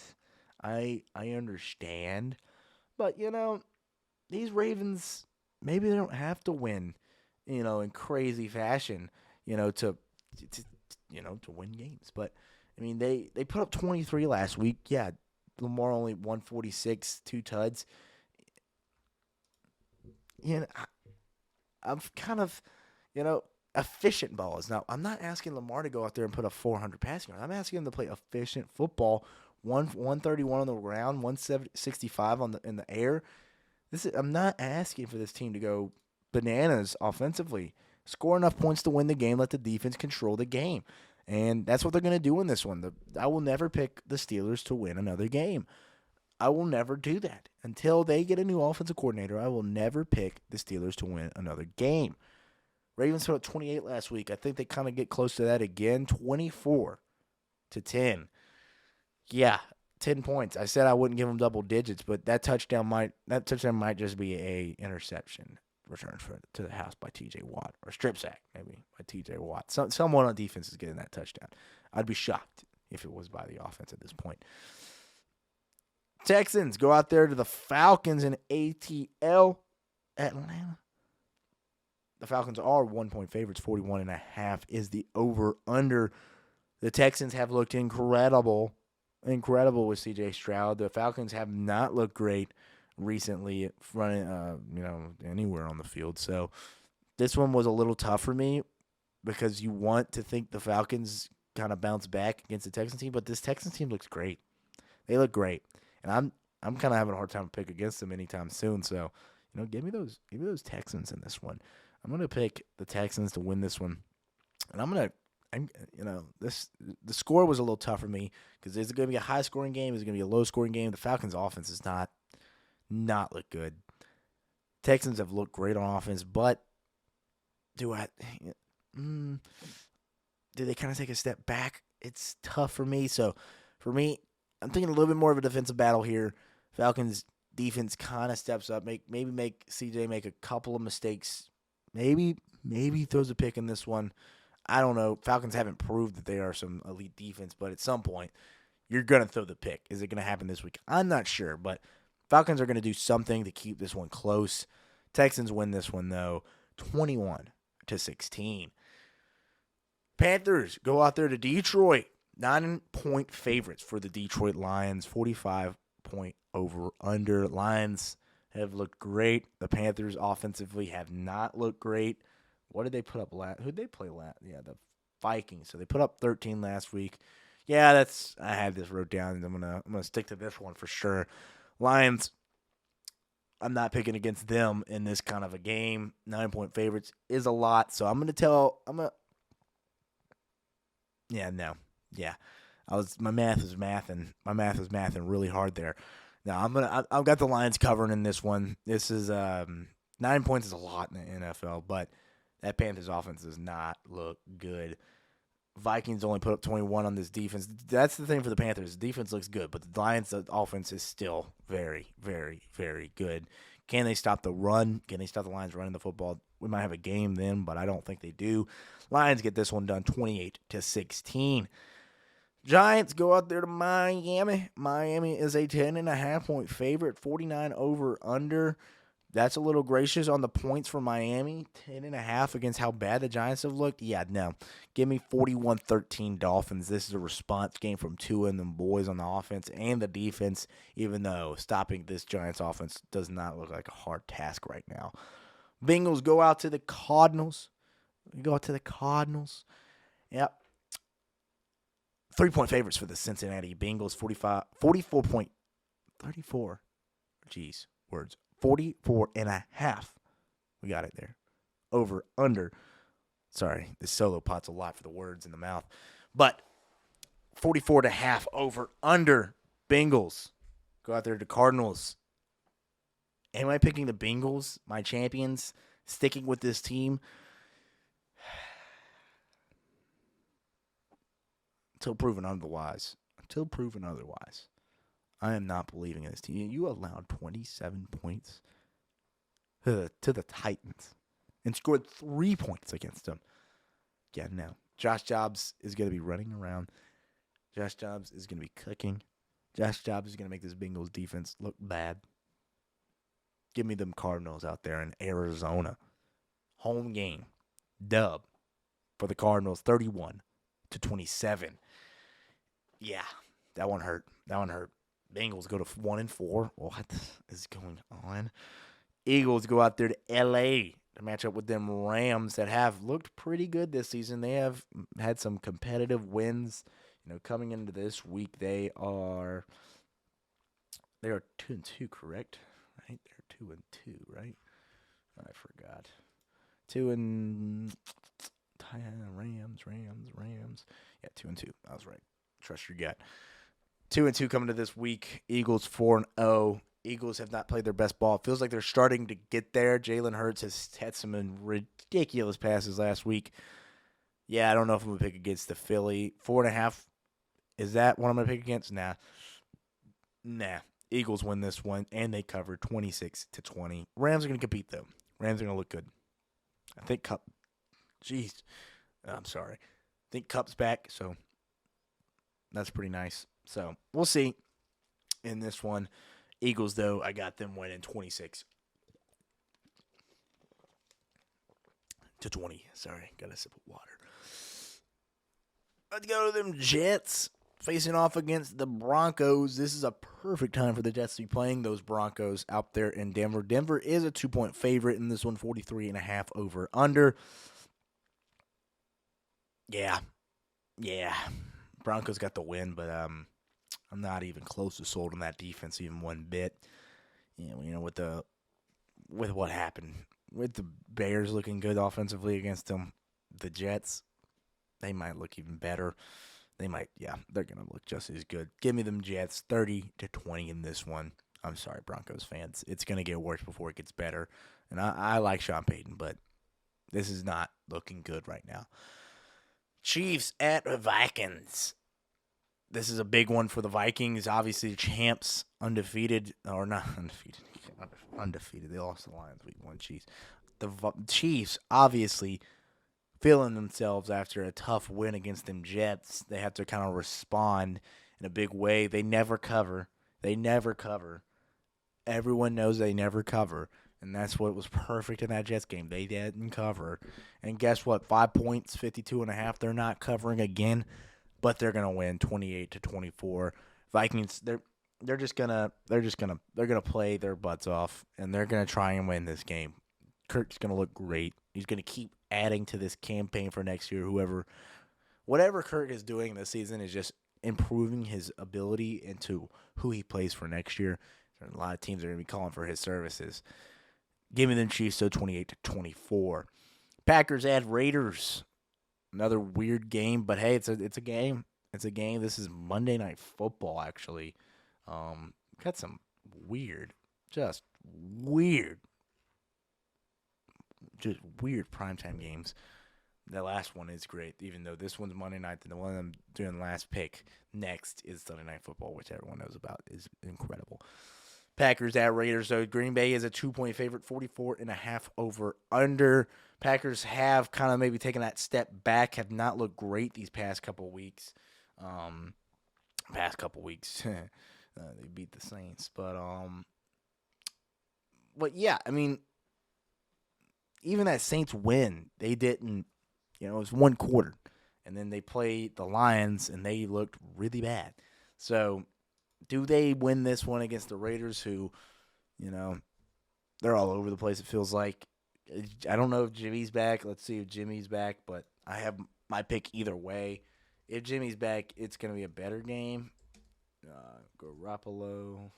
I understand. But, these Ravens, maybe they don't have to win, in crazy fashion, to win games. But, I mean, they put up 23 last week. Yeah, Lamar only 146, 2 tuds. I'm kind of, efficient balls. Now, I'm not asking Lamar to go out there and put up 400 passing yards. I'm asking him to play efficient football. 131 on the ground, 165 in the air. I'm not asking for this team to go bananas offensively. Score enough points to win the game. Let the defense control the game. And that's what they're going to do in this one. I will never pick the Steelers to win another game. I will never do that. Until they get a new offensive coordinator, I will never pick the Steelers to win another game. Ravens put up 28 last week. I think they kind of get close to that again. 24-10. Yeah, 10 points. I said I wouldn't give them double digits, but that touchdown might just be a interception return to the house by T.J. Watt, or strip sack maybe by T.J. Watt. Someone on defense is getting that touchdown. I'd be shocked if it was by the offense at this point. Texans go out there to the Falcons in ATL, Atlanta. The Falcons are 1-point favorites. 41.5 is the over/under. The Texans have looked incredible with C.J. Stroud. The Falcons have not looked great recently running, anywhere on the field. So this one was a little tough for me because you want to think the Falcons kind of bounce back against the Texans team, but this Texans team looks great. They look great, and I'm kind of having a hard time to pick against them anytime soon. So give me those Texans in this one. I'm gonna pick the Texans to win this one, and the score was a little tough for me because is it going to be a high scoring game? Is it going to be a low scoring game? The Falcons' offense is not look good. Texans have looked great on offense, but do they kind of take a step back? It's tough for me. So for me, I'm thinking a little bit more of a defensive battle here. Falcons defense kind of steps up, maybe make CJ make a couple of mistakes. Maybe he throws a pick in this one. I don't know. Falcons haven't proved that they are some elite defense, but at some point, you're going to throw the pick. Is it going to happen this week? I'm not sure, but Falcons are going to do something to keep this one close. Texans win this one, though, 21-16. Panthers go out there to Detroit. 9-point favorites for the Detroit Lions. 45-point over/under. Lions have looked great. The Panthers offensively have not looked great. What did they put up last? Who did they play last? Yeah, the Vikings. So they put up 13 last week. Yeah, I had this wrote down, and I'm gonna stick to this one for sure. Lions, I'm not picking against them in this kind of a game. 9-point favorites is a lot, so my math was mathing really hard there. Now I've got the Lions covering in this one. This is 9 points is a lot in the NFL, but that Panthers offense does not look good. Vikings only put up 21 on this defense. That's the thing for the Panthers. The defense looks good, but the Lions' offense is still very, very, very good. Can they stop the run? Can they stop the Lions running the football? We might have a game then, but I don't think they do. Lions get this one done 28-16. Giants go out there to Miami. Miami is a 10.5-point favorite, 49 over/under. That's a little gracious on the points for Miami. 10.5 against how bad the Giants have looked. Yeah, no. Give me 41-13 Dolphins. This is a response game from Tua and them boys on the offense and the defense, even though stopping this Giants offense does not look like a hard task right now. Bengals go out to the Cardinals. Yep. 3-point favorites for the Cincinnati Bengals. 44.34. Jeez, words. 44.5. We got it there. Over, under. Sorry, this solo pot's a lot for the words in the mouth. But 44.5 over, under. Bengals. Go out there to Cardinals. Am I picking the Bengals, my champions, sticking with this team? until proven otherwise. I am not believing in this team. You allowed 27 points to the Titans and scored 3 points against them. Yeah, no. Josh Jobs is going to be running around. Josh Jobs is going to be cooking. Josh Jobs is going to make this Bengals defense look bad. Give me them Cardinals out there in Arizona. Home game. Dub for the Cardinals, 31-27. Yeah, that one hurt. Bengals go to 1-4. What is going on? Eagles go out there to L.A. to match up with them Rams that have looked pretty good this season. They have had some competitive wins. Coming into this week, they are 2-2, correct? Right? They're 2-2, right? I forgot. 2 and Rams. Yeah, 2-2. I was right. Trust your gut. 2-2 coming to this week. Eagles 4-0. Eagles have not played their best ball. It feels like they're starting to get there. Jalen Hurts has had some ridiculous passes last week. Yeah, I don't know if I'm going to pick against the Philly. 4.5. Is that what I'm going to pick against? Nah. Eagles win this one, and they cover 26-20. Rams are going to compete, though. Rams are going to look good. I think Kupp. Jeez. I'm sorry. I think Kupp's back, so that's pretty nice. So we'll see in this one. Eagles, though, I got them winning 26-20. Sorry, got a sip of water. Let's go to them Jets facing off against the Broncos. This is a perfect time for the Jets to be playing those Broncos out there in Denver. Denver is a 2-point favorite in this one, 43.5 over under. Yeah. Broncos got the win, but I'm not even close to sold on that defense even one bit. With what happened with the Bears looking good offensively against them, the Jets, they might look even better. They're going to look just as good. Give me them Jets 30-20 in this one. I'm sorry, Broncos fans. It's going to get worse before it gets better. And I like Sean Payton, but this is not looking good right now. Chiefs at Vikings. This is a big one for the Vikings. Obviously, the champs, undefeated. Or not undefeated. Undefeated. They lost to the Lions week 1. Chiefs. The Chiefs, obviously, feeling themselves after a tough win against them Jets. They have to kind of respond in a big way. They never cover. Everyone knows they never cover. And that's what was perfect in that Jets game. They didn't cover. And guess what? 5 points, 52.5. They're not covering again, but they're gonna win 28-24. Vikings, they're gonna play their butts off, and they're gonna try and win this game. Kirk's gonna look great. He's gonna keep adding to this campaign for next year. Whatever Kirk is doing this season is just improving his ability into who he plays for next year. A lot of teams are gonna be calling for his services. Give me them Chiefs, so 28-24. Packers at Raiders. Another weird game, but hey, it's a game. It's a game. This is Monday Night Football, actually. Got some just weird primetime games. The last one is great, even though this one's Monday night. The one I'm doing last pick next is Sunday Night Football, which everyone knows about, is incredible. Packers at Raiders. So Green Bay is a 2-point favorite, 44.5 over under. Packers have kind of maybe taken that step back, have not looked great these past couple weeks. They beat the Saints, but yeah, I mean, even that Saints win, they didn't. It was one quarter, and then they played the Lions, and they looked really bad. So, do they win this one against the Raiders, who, they're all over the place, it feels like. I don't know if Jimmy's back. Let's see if Jimmy's back, but I have my pick either way. If Jimmy's back, it's going to be a better game. Garoppolo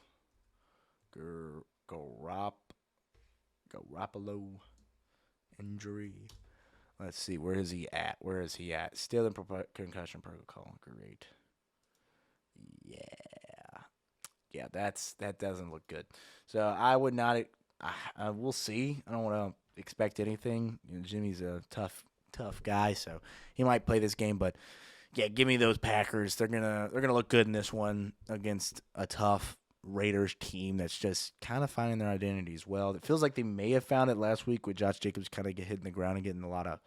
injury. Let's see. Where is he at? Still in concussion protocol. Great. Yeah, that doesn't look good. So I would not. We'll see. I don't want to expect anything. Jimmy's a tough guy, so he might play this game. But Yeah, give me those Packers. They're gonna look good in this one against a tough Raiders team that's just kind of finding their identity as well. It feels like they may have found it last week with Josh Jacobs kind of hitting the ground and getting a lot of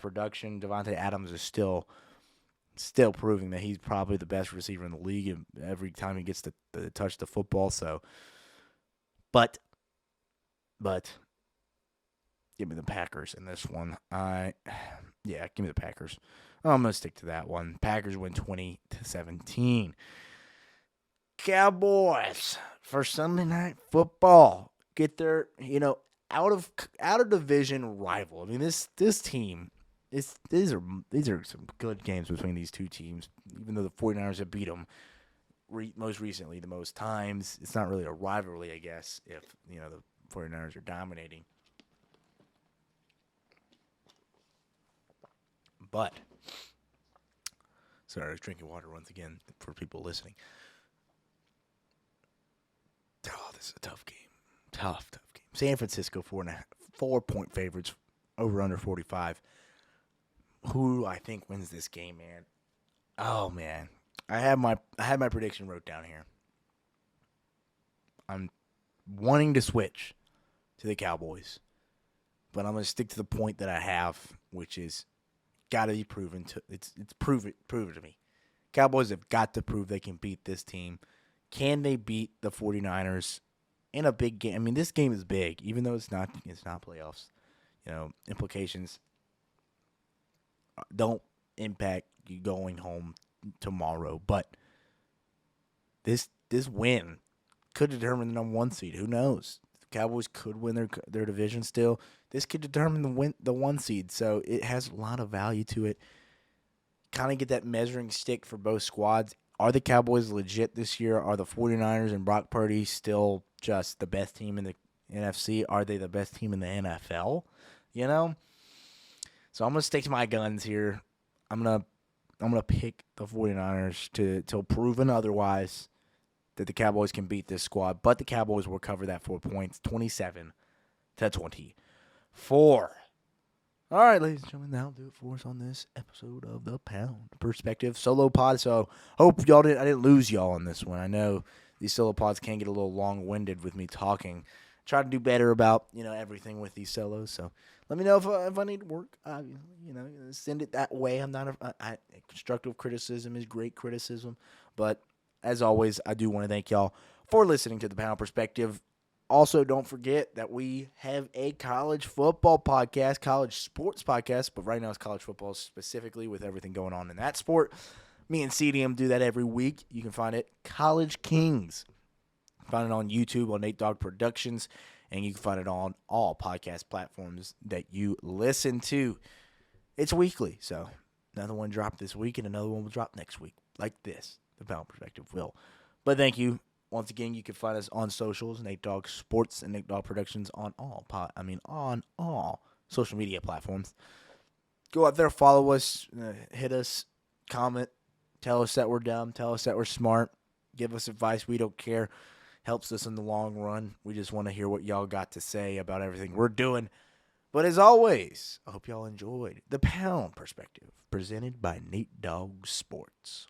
production. Devontae Adams is still proving that he's probably the best receiver in the league every time he gets to touch the football. So, but give me the Packers in this one. Give me the Packers. I'm going to stick to that one. Packers win 20-17. Cowboys for Sunday Night Football get their, out of division rival. I mean, this team these are some good games between these two teams. Even though the 49ers have beat them most recently the most times, it's not really a rivalry, I guess, if the 49ers are dominating. But, sorry, I was drinking water once again for people listening. Oh, this is a tough game. Tough game. San Francisco 4-point favorites over under 45. Who I think wins this game, man? Oh man, I had my prediction wrote down here. I'm wanting to switch to the Cowboys, but I'm gonna stick to the point that I have, which is got to be proven to. It's prove it to me. Cowboys have got to prove they can beat this team. Can they beat the 49ers in a big game? I mean, this game is big, even though it's not playoffs. Implications don't impact you going home tomorrow, but this win could determine the number 1 seed. Who knows? The Cowboys could win their division still. This could determine the 1 seed, so it has a lot of value to it. Kind of get that measuring stick for both squads. Are the Cowboys legit this year? Are the 49ers and Brock Purdy still just the best team in the NFC? Are they the best team in the NFL? So I'm going to stick to my guns here. I'm going to pick the 49ers till proven otherwise that the Cowboys can beat this squad, but the Cowboys will cover that 4 points, 27-24. All right, ladies and gentlemen, that'll do it for us on this episode of the Pound Perspective Solo Pod. So hope I didn't lose y'all on this one. I know these solo pods can get a little long-winded with me talking. Try to do better about everything with these solos. So let me know if I need work. Send it that way. I'm not constructive criticism is great criticism, but as always, I do want to thank y'all for listening to the Pound Perspective. Also, don't forget that we have a college football podcast, college sports podcast, but right now it's college football specifically with everything going on in that sport. Me and CDM do that every week. You can find it College Kings. Find it on YouTube on Nate Dogg Productions, and you can find it on all podcast platforms that you listen to. It's weekly, so another one dropped this week, and another one will drop next week, like this. The Pound Perspective will. But thank you. Once again, you can find us on socials, Nate Dogg Sports and Nate Dogg Productions on all social media platforms. Go out there, follow us, hit us, comment, tell us that we're dumb, tell us that we're smart, give us advice. We don't care. Helps us in the long run. We just want to hear what y'all got to say about everything we're doing. But as always, I hope y'all enjoyed the Pound Perspective presented by Nate Dogg Sports.